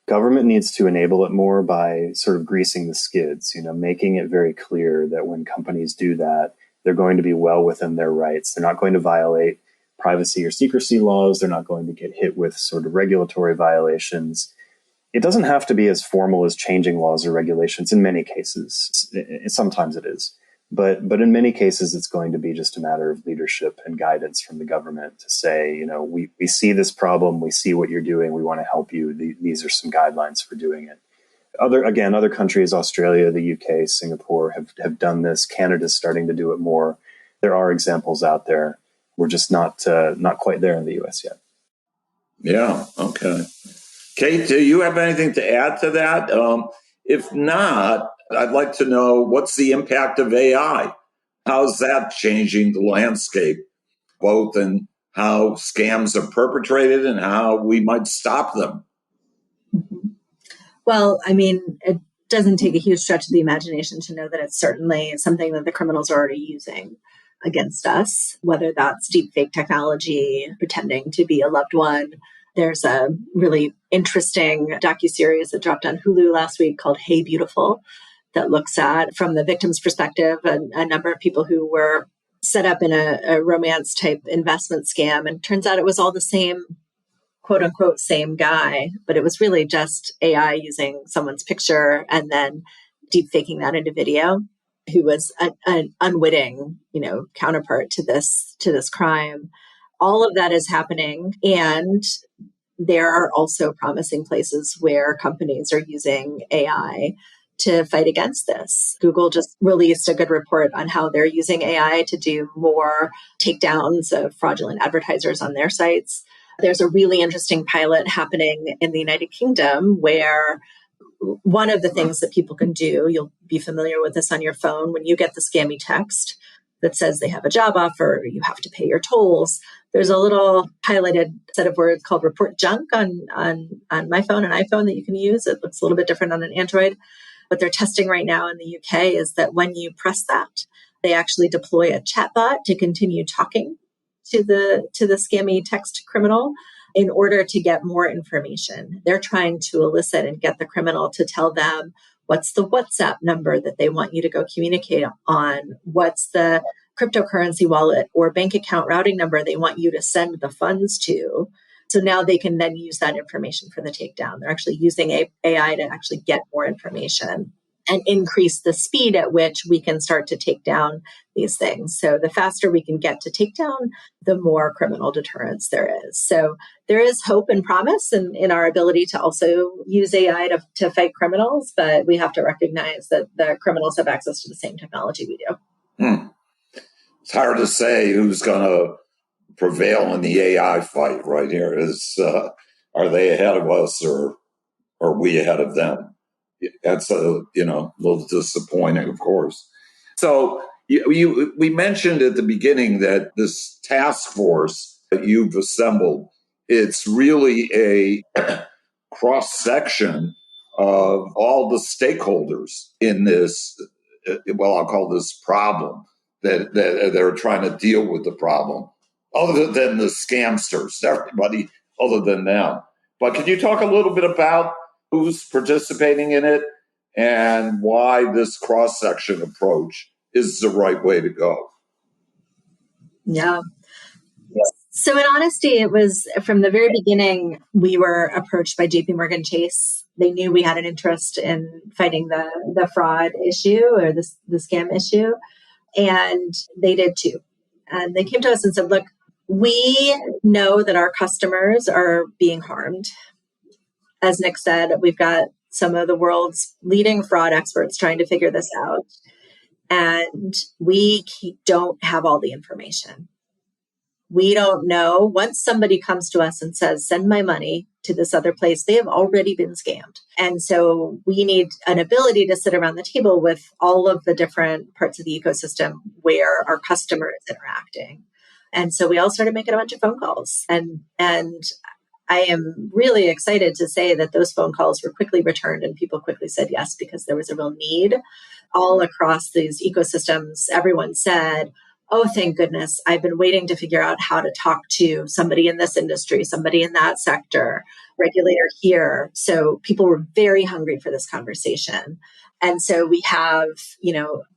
Government needs to enable it more by sort of greasing the skids, making it very clear that when companies do that, they're going to be well within their rights. They're not going to violate privacy or secrecy laws. They're not going to get hit with sort of regulatory violations. It doesn't have to be as formal as changing laws or regulations in many cases. Sometimes it is. But in many cases, it's going to be just a matter of leadership and guidance from the government to say, we see this problem, we see what you're doing, we want to help you. These are some guidelines for doing it. Other countries, Australia, the UK, Singapore have done this. Canada's starting to do it more. There are examples out there. We're just not quite there in the US yet.
Yeah. Okay. Kate, do you have anything to add to that? If not, I'd like to know, what's the impact of AI? How's that changing the landscape, both in how scams are perpetrated and how we might stop them?
Mm-hmm. Well, it doesn't take a huge stretch of the imagination to know that it's certainly something that the criminals are already using against us, whether that's deepfake technology, pretending to be a loved one. There's a really interesting docuseries that dropped on Hulu last week called Hey Beautiful, that looks at, from the victim's perspective, a number of people who were set up in a romance type investment scam. And turns out it was all the same, quote unquote, same guy, but it was really just AI using someone's picture and then deep faking that into video, who was an unwitting, counterpart to this crime. All of that is happening. And there are also promising places where companies are using AI to fight against this. Google just released a good report on how they're using AI to do more takedowns of fraudulent advertisers on their sites. There's a really interesting pilot happening in the United Kingdom where one of the things that people can do, you'll be familiar with this on your phone, when you get the scammy text that says they have a job offer, you have to pay your tolls. There's a little highlighted set of words called report junk on my phone, an iPhone, that you can use. It looks a little bit different on an Android. What they're testing right now in the UK is that when you press that, they actually deploy a chatbot to continue talking to the scammy text criminal in order to get more information. They're trying to elicit and get the criminal to tell them what's the WhatsApp number that they want you to go communicate on, what's the cryptocurrency wallet or bank account routing number they want you to send the funds to. So now they can then use that information for the takedown. They're actually using AI to actually get more information and increase the speed at which we can start to take down these things. So the faster we can get to take down, the more criminal deterrence there is. So there is hope and promise in our ability to also use AI to fight criminals, but we have to recognize that the criminals have access to the same technology we do.
It's hard to say who's going to prevail in the AI fight right here. Are they ahead of us or are we ahead of them? That's a little disappointing, of course. So we mentioned at the beginning that this task force that you've assembled, it's really a cross section of all the stakeholders in this. I'll call this problem that they're trying to deal with the problem. Other than the scamsters, everybody other than them. But can you talk a little bit about who's participating in it and why this cross-section approach is the right way to go?
Yeah. So in honesty, it was from the very beginning, we were approached by JPMorgan Chase. They knew we had an interest in fighting the fraud issue or the scam issue. And they did too. And they came to us and said, look, we know that our customers are being harmed. As Nick said, we've got some of the world's leading fraud experts trying to figure this out. And we don't have all the information. We don't know. Once somebody comes to us and says, send my money to this other place, they have already been scammed. And so we need an ability to sit around the table with all of the different parts of the ecosystem where our customer is interacting. And so we all started making a bunch of phone calls. And I am really excited to say that those phone calls were quickly returned and people quickly said yes, because there was a real need all across these ecosystems. Everyone said, oh, thank goodness, I've been waiting to figure out how to talk to somebody in this industry, somebody in that sector, regulator here. So people were very hungry for this conversation. And so we have,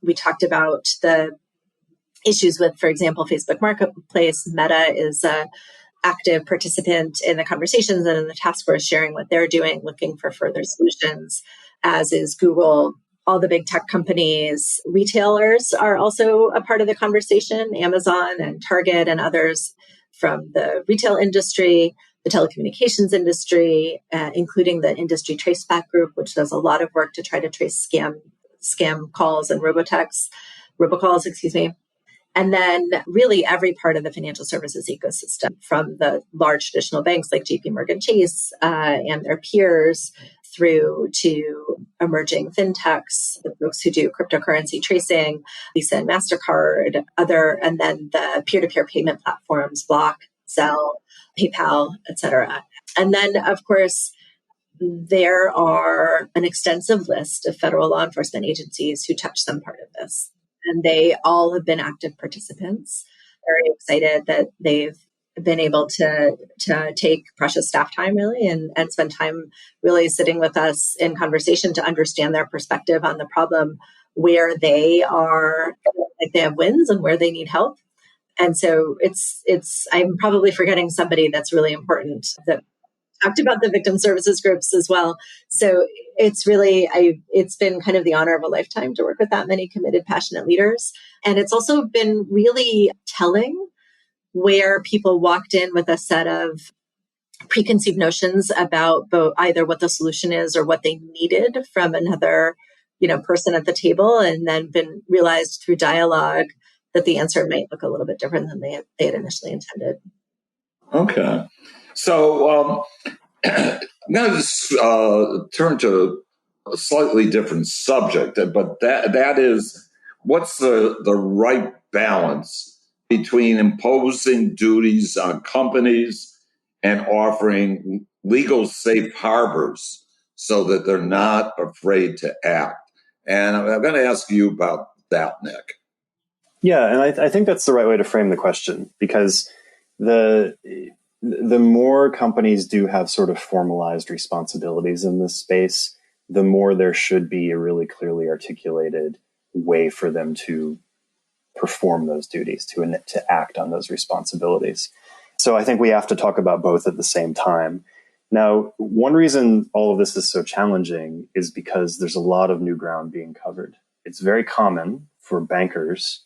we talked about the issues with, for example, Facebook Marketplace. Meta is a active participant in the conversations and in the task force, sharing what they're doing, looking for further solutions, as is Google. All the big tech companies, retailers are also a part of the conversation, Amazon and Target and others from the retail industry, the telecommunications industry, including the Industry Traceback Group, which does a lot of work to try to trace scam calls and robocalls, And then really every part of the financial services ecosystem, from the large traditional banks like JP Morgan Chase and their peers, through to emerging fintechs, the folks who do cryptocurrency tracing, Visa and MasterCard, and then the peer-to-peer payment platforms, Block, Zelle, PayPal, et cetera. And then, of course, there are an extensive list of federal law enforcement agencies who touch some part of this. And they all have been active participants. Very excited that they've been able to take precious staff time really and spend time really sitting with us in conversation to understand their perspective on the problem, where they are, like they have wins and where they need help. And so I'm probably forgetting somebody that's really important that talked about the victim services groups as well. So it's been kind of the honor of a lifetime to work with that many committed, passionate leaders. And it's also been really telling where people walked in with a set of preconceived notions about both either what the solution is or what they needed from another, person at the table, and then been realized through dialogue that the answer might look a little bit different than they had initially intended.
Okay. So I'm going to turn to a slightly different subject, but that is, what's the right balance between imposing duties on companies and offering legal safe harbors so that they're not afraid to act? And I'm going to ask you about that, Nick.
Yeah, and I think that's the right way to frame the question, because the more companies do have sort of formalized responsibilities in this space, the more there should be a really clearly articulated way for them to perform those duties, to act on those responsibilities. So I think we have to talk about both at the same time. Now, one reason all of this is so challenging is because there's a lot of new ground being covered. It's very common for bankers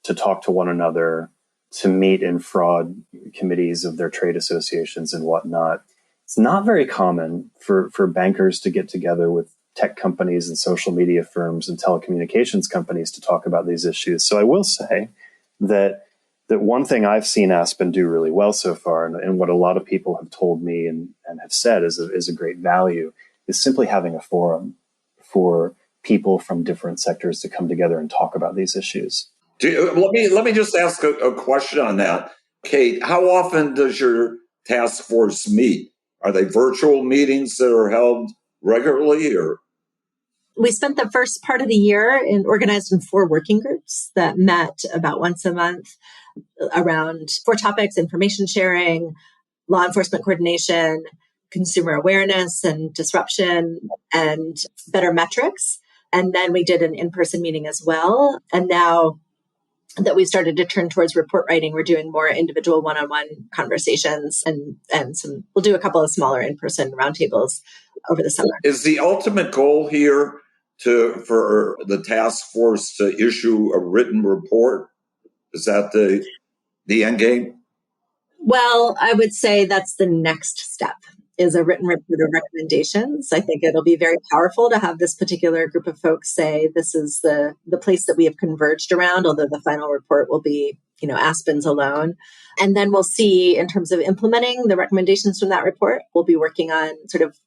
to talk to one another, to meet in fraud committees of their trade associations and whatnot. It's not very common for bankers to get together with tech companies and social media firms and telecommunications companies to talk about these issues. So I will say that one thing I've seen Aspen do really well so far, and what a lot of people have told me and have said is a great value, is simply having a forum for people from different sectors to come together and talk about these issues.
Let me just ask a question on that. Kate, how often does your task force meet? Are they virtual meetings that are held regularly, or?
We spent the first part of the year organized in 4 working groups that met about once a month around 4 topics: information sharing, law enforcement coordination, consumer awareness and disruption, and better metrics. And then we did an in-person meeting as well. And now that we started to turn towards report writing, we're doing more individual one-on-one conversations, and we'll do a couple of smaller in-person roundtables over the summer.
Is the ultimate goal here for the task force to issue a written report? Is that the end game?
Well, I would say that's the next step, is a written report of recommendations. I think it'll be very powerful to have this particular group of folks say this is the place that we have converged around, although the final report will be, Aspen's alone. And then we'll see, in terms of implementing the recommendations from that report, we'll be working on sort of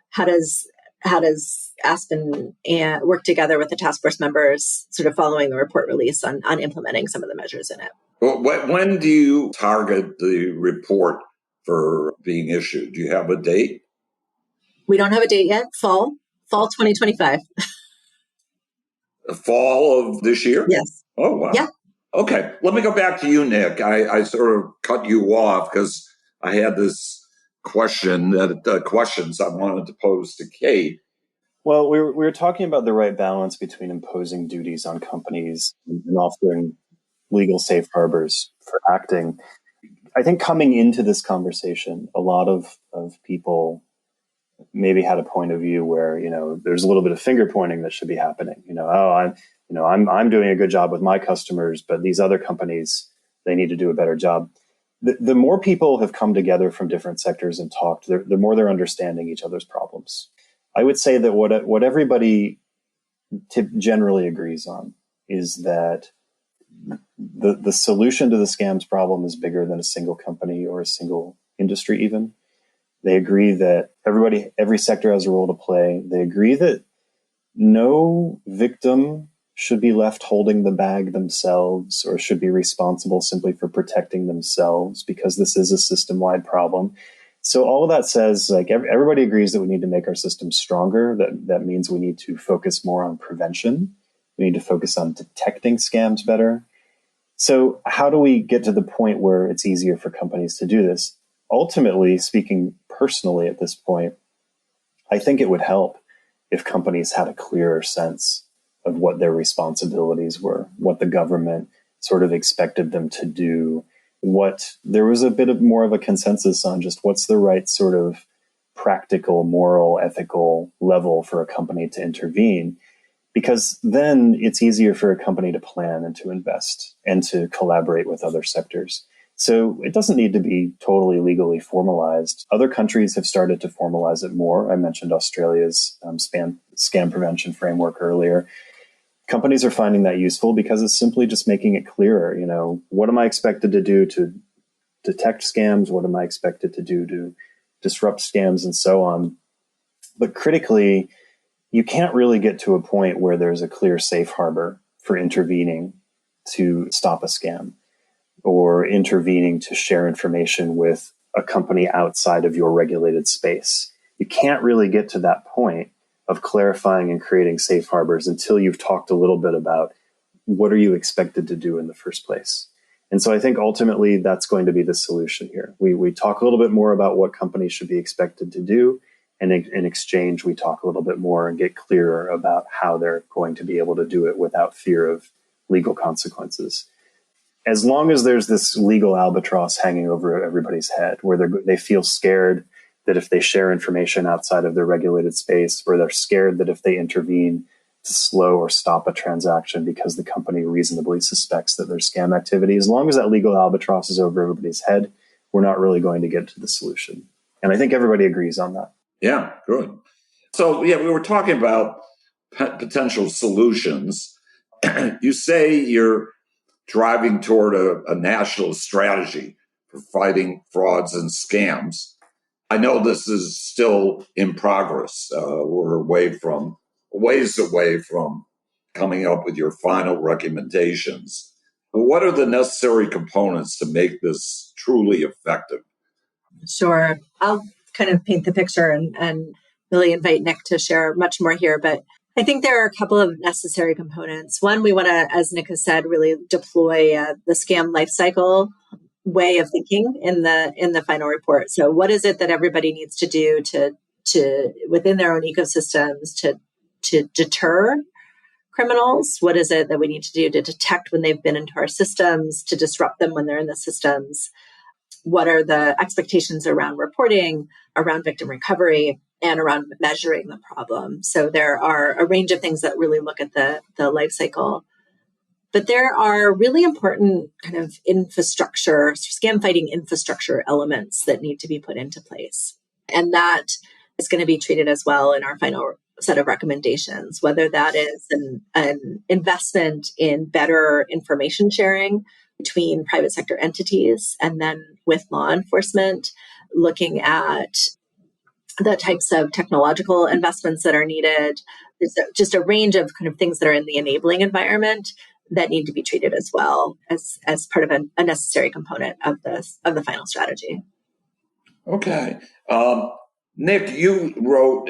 how does Aspen work together with the task force members, sort of following the report release on implementing some of the measures in it.
Well, when do you target the report for being issued? Do you have a date?
We don't have a date yet. Fall 2025.
Fall of this year?
Yes.
Oh, wow.
Yeah.
Okay. Let me go back to you, Nick. I sort of cut you off because I had this questions I wanted to pose to Kate.
Well, we were talking about the right balance between imposing duties on companies and offering legal safe harbors for acting. I think coming into this conversation, a lot of people maybe had a point of view where, there's a little bit of finger pointing that should be happening. I'm doing a good job with my customers, but these other companies, they need to do a better job. The more people have come together from different sectors and talked, the more they're understanding each other's problems. I would say that what everybody generally agrees on is that the solution to the scams problem is bigger than a single company or a single industry even. They agree that every sector has a role to play. They agree that no victim should be left holding the bag themselves or should be responsible simply for protecting themselves, because this is a system-wide problem. So all of that says, everybody agrees that we need to make our system stronger. That means we need to focus more on prevention. We need to focus on detecting scams better. So how do we get to the point where it's easier for companies to do this? Ultimately, speaking personally at this point, I think it would help if companies had a clearer sense of what their responsibilities were, what the government sort of expected them to do, what there was a bit of more of a consensus on just what's the right sort of practical, moral, ethical level for a company to intervene. Because then it's easier for a company to plan and to invest and to collaborate with other sectors. So it doesn't need to be totally legally formalized. Other countries have started to formalize it more. I mentioned Australia's scam prevention framework earlier. Companies are finding that useful because it's simply just making it clearer. What am I expected to do to detect scams? What am I expected to do to disrupt scams and so on? But critically, you can't really get to a point where there's a clear safe harbor for intervening to stop a scam or intervening to share information with a company outside of your regulated space. You can't really get to that point of clarifying and creating safe harbors until you've talked a little bit about what are you expected to do in the first place. And so I think ultimately that's going to be the solution here. We talk a little bit more about what companies should be expected to do. And in exchange, we talk a little bit more and get clearer about how they're going to be able to do it without fear of legal consequences. As long as there's this legal albatross hanging over everybody's head, where they feel scared that if they share information outside of their regulated space, or they're scared that if they intervene to slow or stop a transaction because the company reasonably suspects that there's scam activity, as long as that legal albatross is over everybody's head, we're not really going to get to the solution. And I think everybody agrees on that.
Yeah, good. So, we were talking about potential solutions. You say you're driving toward a national strategy for fighting frauds and scams. I know this is still in progress. We're ways away from coming up with your final recommendations. What are the necessary components to make this truly effective?
Sure. I'll kind of paint the picture and really invite Nick to share much more here. But I think there are a couple of necessary components. One, we want to, as Nick has said, really deploy the scam lifecycle way of thinking in the final report. So what is it that everybody needs to do to within their own ecosystems to deter criminals? What is it that we need to do to detect when they've been into our systems, to disrupt them when they're in the systems? What are the expectations around reporting, around victim recovery? and around measuring the problem. So there are a range of things that really look at the life cycle. But there are really important kind of infrastructure, scam fighting infrastructure elements that need to be put into place. And that is going to be treated as well in our final set of recommendations, whether that is an investment in better information sharing between private sector entities and then with law enforcement, looking at the types of technological investments that are needed. There's just a range of kind of things that are in the enabling environment that need to be treated as well as part of a necessary component of the final strategy.
Okay. Nick, you wrote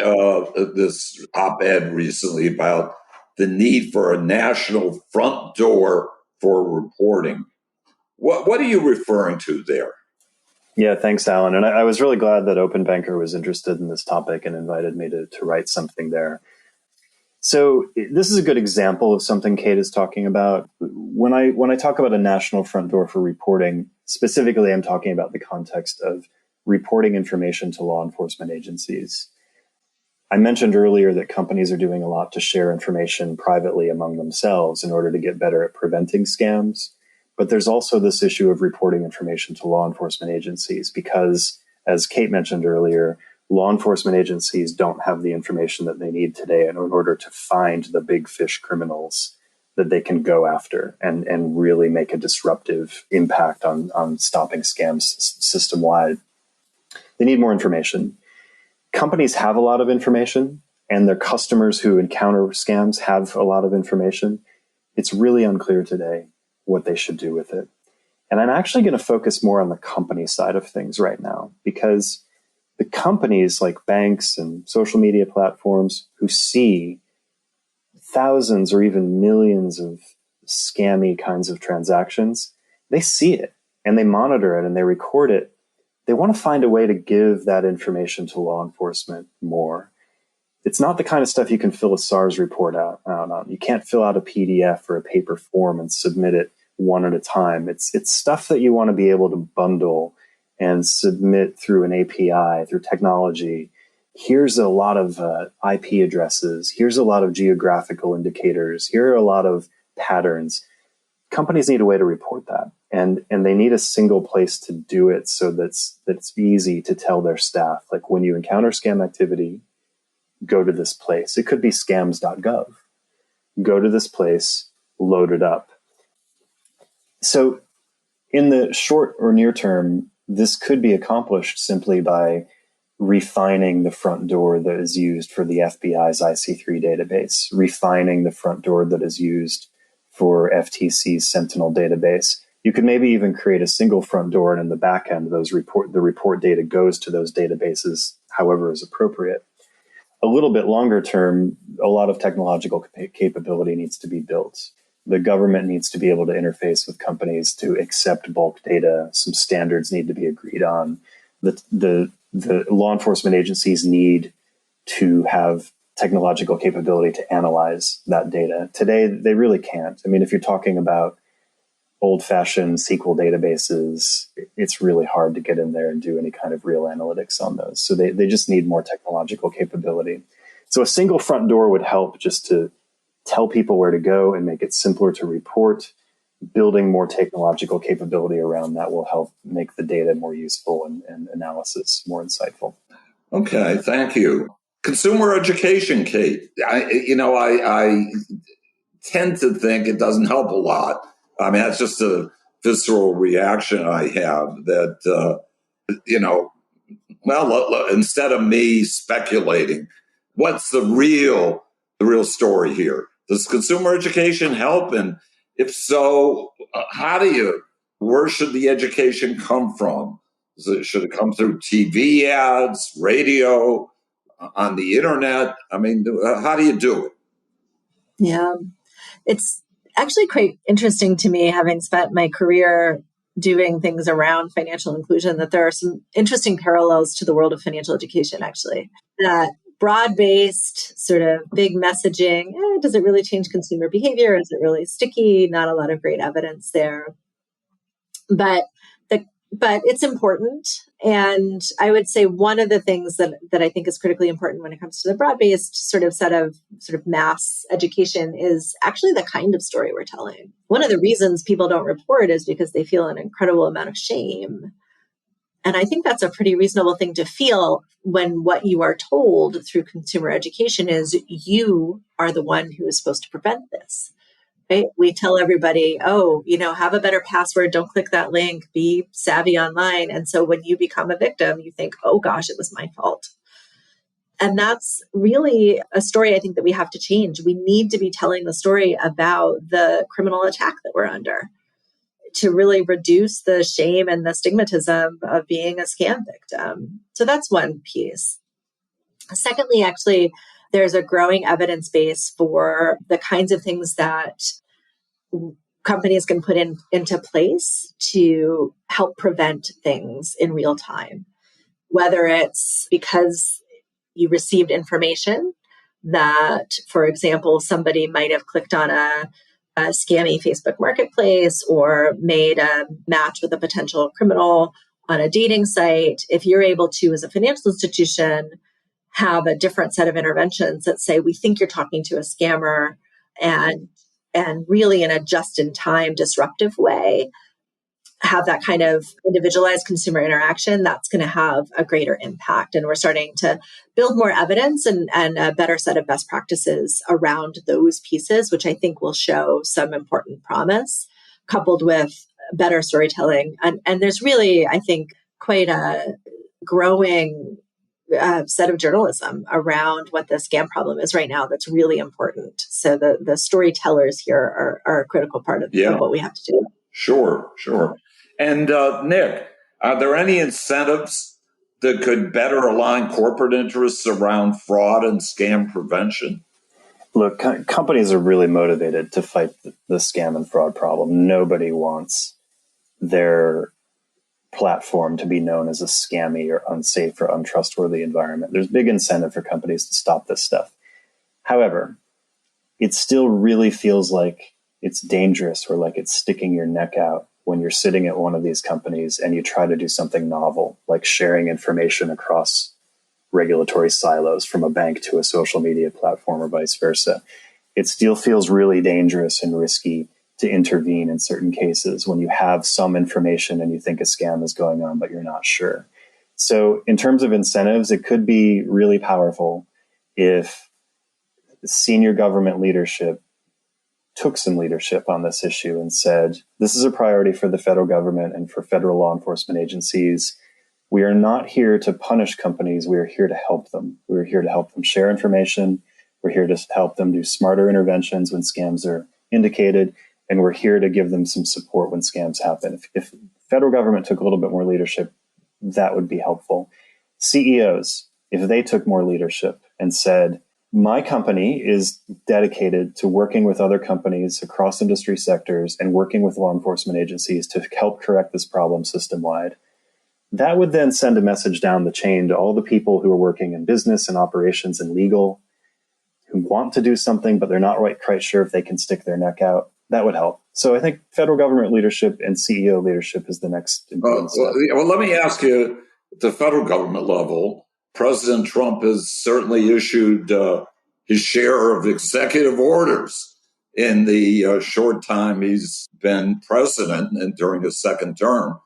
this op-ed recently about the need for a national front door for reporting. What are you referring to there?
Yeah, thanks, Alan. And I was really glad that Open Banker was interested in this topic and invited me to write something there. So this is a good example of something Kate is talking about. When I talk about a national front door for reporting, specifically, I'm talking about the context of reporting information to law enforcement agencies. I mentioned earlier that companies are doing a lot to share information privately among themselves in order to get better at preventing scams. But there's also this issue of reporting information to law enforcement agencies because, as Kate mentioned earlier, law enforcement agencies don't have the information that they need today in order to find the big fish criminals that they can go after and really make a disruptive impact on stopping scams system-wide. They need more information. Companies have a lot of information, and their customers who encounter scams have a lot of information. It's really unclear today what they should do with it. And I'm actually going to focus more on the company side of things right now, because the companies like banks and social media platforms who see thousands or even millions of scammy kinds of transactions, they see it and they monitor it and they record it. They want to find a way to give that information to law enforcement more. It's not the kind of stuff you can fill a SARS report out on. You can't fill out a PDF or a paper form and submit it one at a time. It's stuff that you want to be able to bundle and submit through an API, through technology. Here's a lot of IP addresses. Here's a lot of geographical indicators. Here are a lot of patterns. Companies need a way to report that. And they need a single place to do it so that it's easy to tell their staff, like when you encounter scam activity, go to this place. It could be scams.gov. Go to this place, load it up. So in the short or near term, this could be accomplished simply by refining the front door that is used for the FBI's IC3 database, refining the front door that is used for FTC's Sentinel database. You could maybe even create a single front door, and in the back end, the report data goes to those databases however is appropriate. A little bit longer term, a lot of technological capability needs to be built. The government needs to be able to interface with companies to accept bulk data. Some standards need to be agreed on. The law enforcement agencies need to have technological capability to analyze that data. Today, they really can't. I mean, if you're talking about old-fashioned SQL databases, it's really hard to get in there and do any kind of real analytics on those. So they just need more technological capability. So a single front door would help just to tell people where to go and make it simpler to report. Building more technological capability around that will help make the data more useful and analysis more insightful.
Okay, thank you. Consumer education, Kate. I tend to think it doesn't help a lot. I mean, that's just a visceral reaction I have that, instead of me speculating, what's the real story here? Does consumer education help? And if so, where should the education come from? Should it come through TV ads, radio, on the internet? I mean, how do you do it?
Yeah, it's actually quite interesting to me, having spent my career doing things around financial inclusion, that there are some interesting parallels to the world of financial education, actually. That broad-based sort of big messaging, does it really change consumer behavior? Is it really sticky? Not a lot of great evidence there. But it's important. And I would say one of the things that I think is critically important when it comes to the broad-based sort of set of sort of mass education is actually the kind of story we're telling. One of the reasons people don't report is because they feel an incredible amount of shame. And I think that's a pretty reasonable thing to feel when what you are told through consumer education is you are the one who is supposed to prevent this. Right? We tell everybody, oh, have a better password. Don't click that link. Be savvy online. And so when you become a victim, you think, oh gosh, it was my fault. And that's really a story I think that we have to change. We need to be telling the story about the criminal attack that we're under to really reduce the shame and the stigmatism of being a scam victim. So that's one piece. Secondly, actually, there's a growing evidence base for the kinds of things that companies can put into place to help prevent things in real time, whether it's because you received information that, for example, somebody might have clicked on a scammy Facebook marketplace or made a match with a potential criminal on a dating site. If you're able to, as a financial institution, have a different set of interventions that say, we think you're talking to a scammer, and really in a just-in-time disruptive way, have that kind of individualized consumer interaction, that's going to have a greater impact. And we're starting to build more evidence and a better set of best practices around those pieces, which I think will show some important promise, coupled with better storytelling. And there's really, I think, quite a growing set of journalism around what the scam problem is right now that's really important. So the storytellers here are a critical part of what we have to do.
Sure. And Nick, are there any incentives that could better align corporate interests around fraud and scam prevention?
Look, companies are really motivated to fight the scam and fraud problem. Nobody wants their platform to be known as a scammy or unsafe or untrustworthy environment. There's big incentive for companies to stop this stuff. However, it still really feels like it's dangerous or like it's sticking your neck out when you're sitting at one of these companies and you try to do something novel, like sharing information across regulatory silos from a bank to a social media platform or vice versa. It still feels really dangerous and risky to intervene in certain cases when you have some information and you think a scam is going on, but you're not sure. So in terms of incentives, it could be really powerful if senior government leadership took some leadership on this issue and said, this is a priority for the federal government and for federal law enforcement agencies. We are not here to punish companies. We are here to help them. We're here to help them share information. We're here to help them do smarter interventions when scams are indicated. And we're here to give them some support when scams happen. If federal government took a little bit more leadership, that would be helpful. CEOs, if they took more leadership and said, my company is dedicated to working with other companies across industry sectors and working with law enforcement agencies to help correct this problem system-wide, that would then send a message down the chain to all the people who are working in business and operations and legal, who want to do something, but they're not quite sure if they can stick their neck out. That would help. So I think federal government leadership and CEO leadership is the next important step.
Well, let me ask you, at the federal government level, President Trump has certainly issued his share of executive orders in the short time he's been president and during his second term.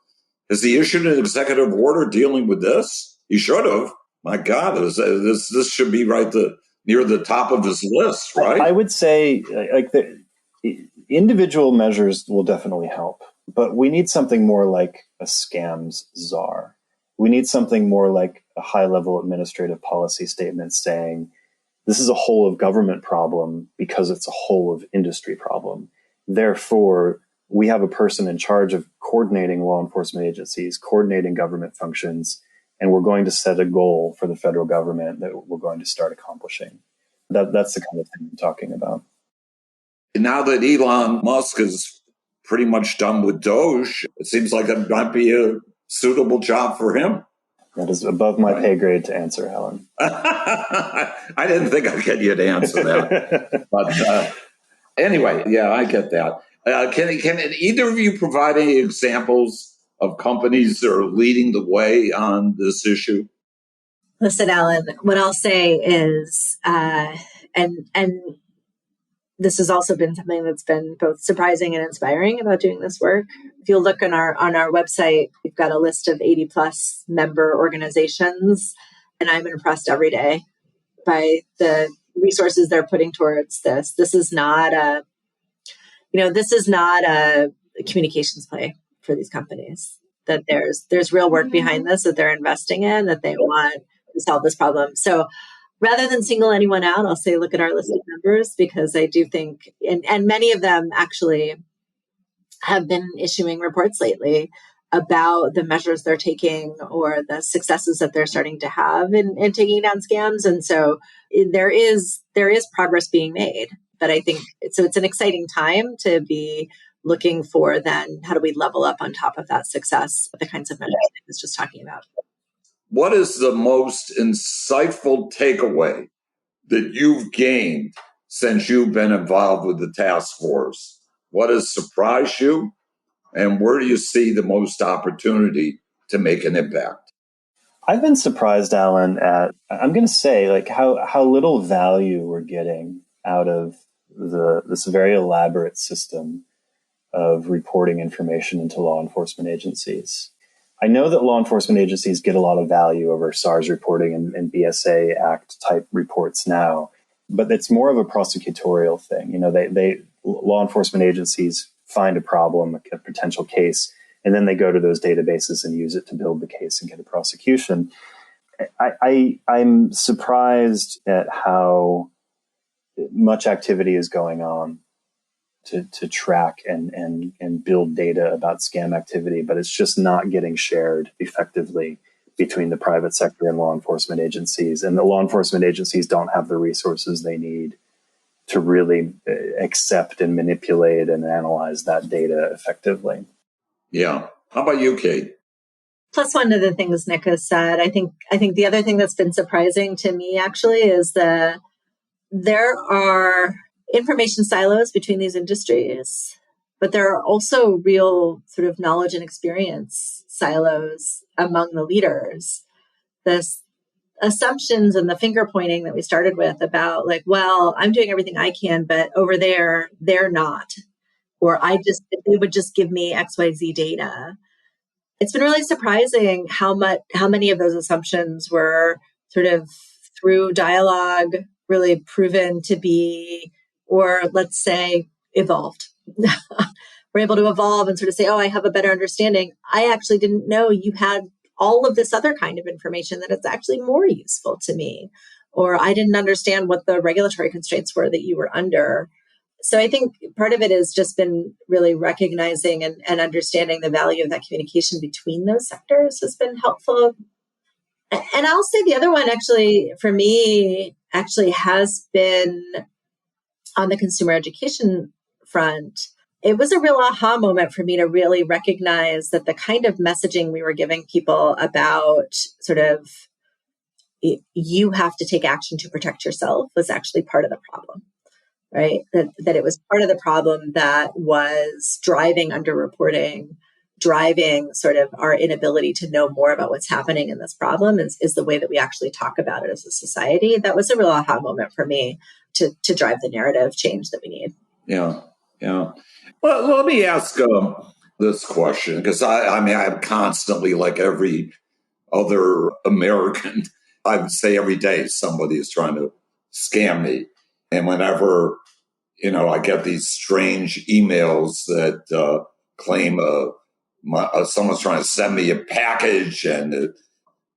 Has he issued an executive order dealing with this? He should have. My God, this should be near the top of his list, right?
I would say the individual measures will definitely help, but we need something more like a scams czar. We need something more like a high-level administrative policy statement saying this is a whole of government problem because it's a whole of industry problem. Therefore, we have a person in charge of coordinating law enforcement agencies, coordinating government functions, and we're going to set a goal for the federal government that we're going to start accomplishing. That's the kind of thing I'm talking about.
Now that Elon Musk is pretty much done with Doge, it seems like it might be a suitable job for him.
That is above my pay grade to answer, Helen.
I didn't think I'd get you to answer that. But anyway, yeah, I get that. Can either of you provide any examples of companies that are leading the way on this issue?
Listen, Alan, what I'll say is, and this has also been something that's been both surprising and inspiring about doing this work. If you'll look on our website, we've got a list of 80 plus member organizations, and I'm impressed every day by the resources they're putting towards this. This is not a communications play for these companies. That there's real work behind this that they're investing in, that they want to solve this problem. So rather than single anyone out, I'll say look at our list of members, because I do think, and many of them actually have been issuing reports lately about the measures they're taking or the successes that they're starting to have in taking down scams. And so there is progress being made. But I think it's an exciting time to be looking for then how do we level up on top of that success, the kinds of measures I was just talking about.
What is the most insightful takeaway that you've gained since you've been involved with the task force? What has surprised you? And where do you see the most opportunity to make an impact?
I've been surprised, Alan, at, I'm going to say, like how little value we're getting out of this very elaborate system of reporting information into law enforcement agencies. I know that law enforcement agencies get a lot of value over SARS reporting and BSA Act type reports now, but it's more of a prosecutorial thing. You know, they law enforcement agencies find a problem, a potential case, and then they go to those databases and use it to build the case and get a prosecution. I'm surprised at how much activity is going on to track and build data about scam activity, but it's just not getting shared effectively between the private sector and law enforcement agencies. And the law enforcement agencies don't have the resources they need to really accept and manipulate and analyze that data effectively.
Yeah. How about you, Kate?
Plus one of the things Nick has said, I think the other thing that's been surprising to me actually is there are information silos between these industries, but there are also real sort of knowledge and experience silos among the leaders. This assumptions and the finger pointing that we started with about like, well, I'm doing everything I can, but over there, they're not. Or if they would just give me XYZ data. It's been really surprising how many of those assumptions were sort of through dialogue really proven to be, or let's say, evolved. We're able to evolve and sort of say, oh, I have a better understanding. I actually didn't know you had all of this other kind of information that it's actually more useful to me. Or I didn't understand what the regulatory constraints were that you were under. So I think part of it has just been really recognizing and understanding the value of that communication between those sectors has been helpful. And I'll say the other one actually, for me, actually has been on the consumer education front. It was a real aha moment for me to really recognize that the kind of messaging we were giving people about sort of you have to take action to protect yourself was actually part of the problem. Right? That it was part of the problem that was driving underreporting, driving sort of our inability to know more about what's happening in this problem is the way that we actually talk about it as a society. That was a real aha moment for me to drive the narrative change that we need.
Yeah. Well, let me ask this question, because I'm constantly, like every other American, I would say every day somebody is trying to scam me. And whenever I get these strange emails that claim someone's trying to send me a package and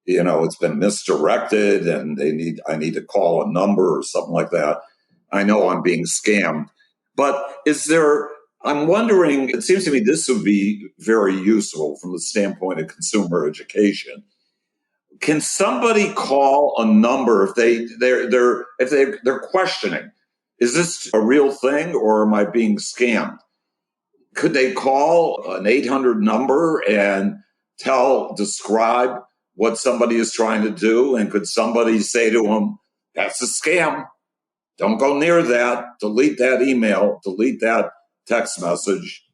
it's been misdirected and I need to call a number or something like that. I know I'm being scammed. But I'm wondering, it seems to me this would be very useful from the standpoint of consumer education. Can somebody call a number if they're questioning? Is this a real thing or am I being scammed? Could they call an 800 number and describe what somebody is trying to do? And could somebody say to them, that's a scam. Don't go near that. Delete that email. Delete that text message.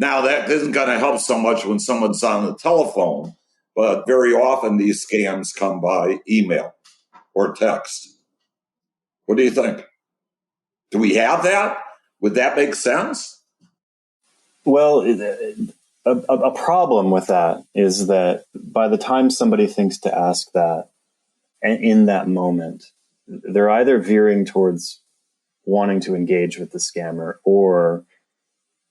Now, that isn't going to help so much when someone's on the telephone, but very often these scams come by email or text. What do you think? Do we have that? Would that make sense?
Well, a problem with that is that by the time somebody thinks to ask that, and in that moment, they're either veering towards wanting to engage with the scammer, or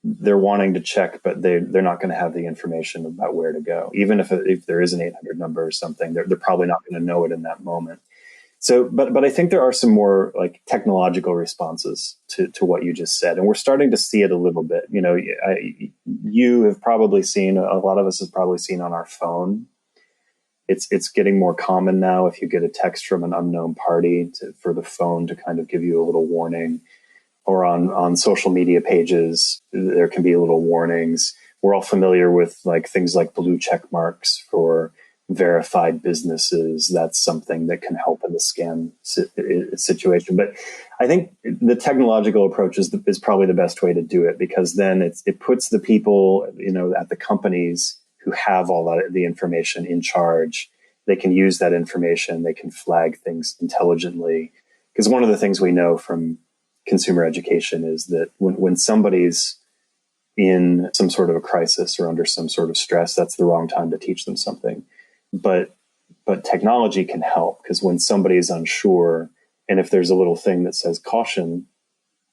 they're wanting to check, but they're not going to have the information about where to go. Even if there is an 800 number or something, they're probably not going to know it in that moment. So, but I think there are some more like technological responses to what you just said, and we're starting to see it a little bit. You know, you have probably seen, a lot of us have probably seen on our phone. It's getting more common now. If you get a text from an unknown party, for the phone to kind of give you a little warning, or on social media pages, there can be little warnings. We're all familiar with like things like blue check marks for verified businesses. That's something that can help in the scam situation. But I think the technological approach is probably the best way to do it, because then it puts the people, you know, at the companies who have all that, the information, in charge. They can use that information. They can flag things intelligently. Because one of the things we know from consumer education is that when somebody's in some sort of a crisis or under some sort of stress, that's the wrong time to teach them something. But technology can help, because when somebody is unsure, and if there's a little thing that says caution,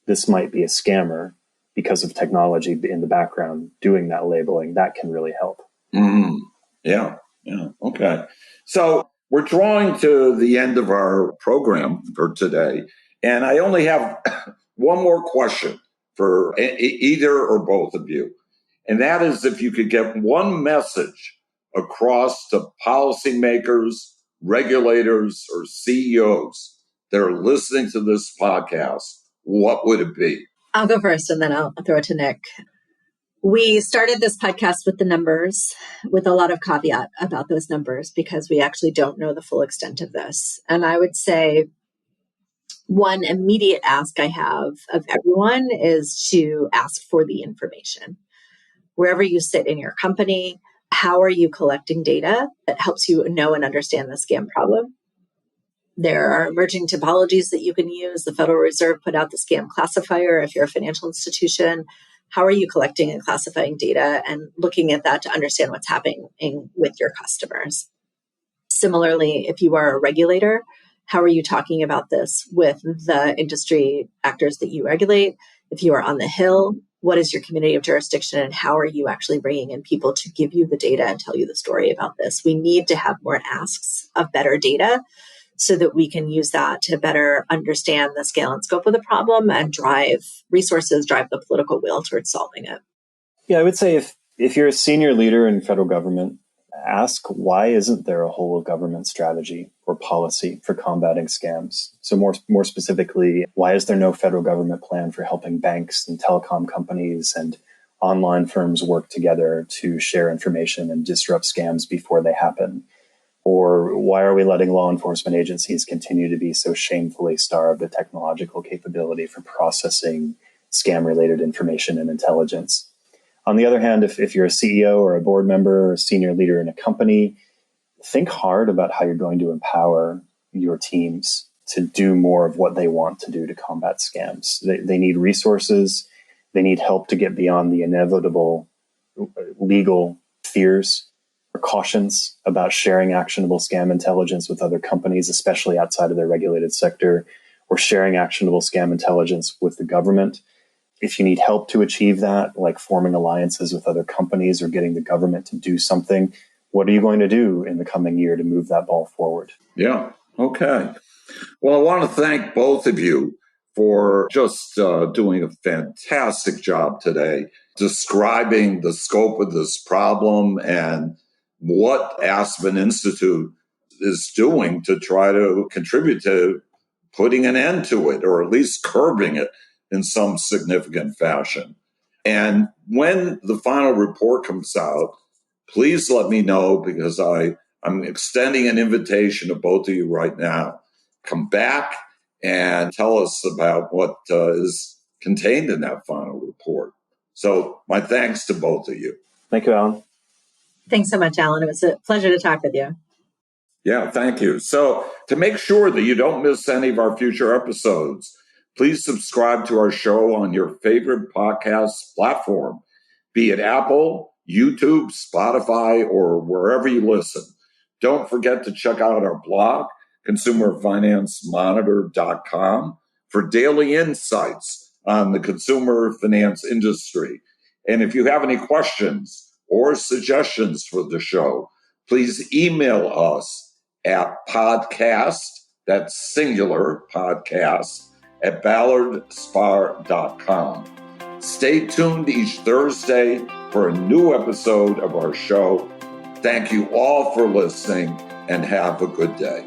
this might be a scammer, because of technology in the background doing that labeling, that can really help.
Mm-hmm. Yeah. Okay. So we're drawing to the end of our program for today, and I only have one more question for either or both of you. And that is, if you could get one message across to policymakers, regulators, or CEOs that are listening to this podcast, what would it be?
I'll go first and then I'll throw it to Nick. We started this podcast with the numbers, with a lot of caveat about those numbers, because we actually don't know the full extent of this. And I would say one immediate ask I have of everyone is to ask for the information. Wherever you sit in your company, how are you collecting data that helps you know and understand the scam problem? There are emerging typologies that you can use. The Federal Reserve put out the scam classifier. If you're a financial institution, how are you collecting and classifying data and looking at that to understand what's happening with your customers? Similarly, if you are a regulator, how are you talking about this with the industry actors that you regulate? If you are on the Hill, what is your community of jurisdiction, and how are you actually bringing in people to give you the data and tell you the story about this? We need to have more asks of better data so that we can use that to better understand the scale and scope of the problem and drive resources, drive the political will towards solving it.
Yeah, I would say if you're a senior leader in federal government, ask, why isn't there a whole of government strategy or policy for combating scams? So more specifically, why is there no federal government plan for helping banks and telecom companies and online firms work together to share information and disrupt scams before they happen? Or why are we letting law enforcement agencies continue to be so shamefully starved of technological capability for processing scam-related information and intelligence? On the other hand, if you're a CEO or a board member or a senior leader in a company, think hard about how you're going to empower your teams to do more of what they want to do to combat scams. They need resources. They need help to get beyond the inevitable legal fears or cautions about sharing actionable scam intelligence with other companies, especially outside of their regulated sector, or sharing actionable scam intelligence with the government. If you need help to achieve that, like forming alliances with other companies or getting the government to do something, what are you going to do in the coming year to move that ball forward?
Yeah. Okay. Well, I want to thank both of you for just doing a fantastic job today, describing the scope of this problem and what Aspen Institute is doing to try to contribute to putting an end to it, or at least curbing it in some significant fashion. And when the final report comes out, please let me know, because I'm extending an invitation to both of you right now. Come back and tell us about what is contained in that final report. So my thanks to both of you.
Thank you, Alan.
Thanks so much, Alan. It was a pleasure to talk with you.
Yeah, thank you. So to make sure that you don't miss any of our future episodes, please subscribe to our show on your favorite podcast platform, be it Apple, YouTube, Spotify, or wherever you listen. Don't forget to check out our blog, consumerfinancemonitor.com, for daily insights on the consumer finance industry. And if you have any questions or suggestions for the show, please email us at podcast, that's singular podcast, at ballardspar.com. Stay tuned each Thursday for a new episode of our show. Thank you all for listening and have a good day.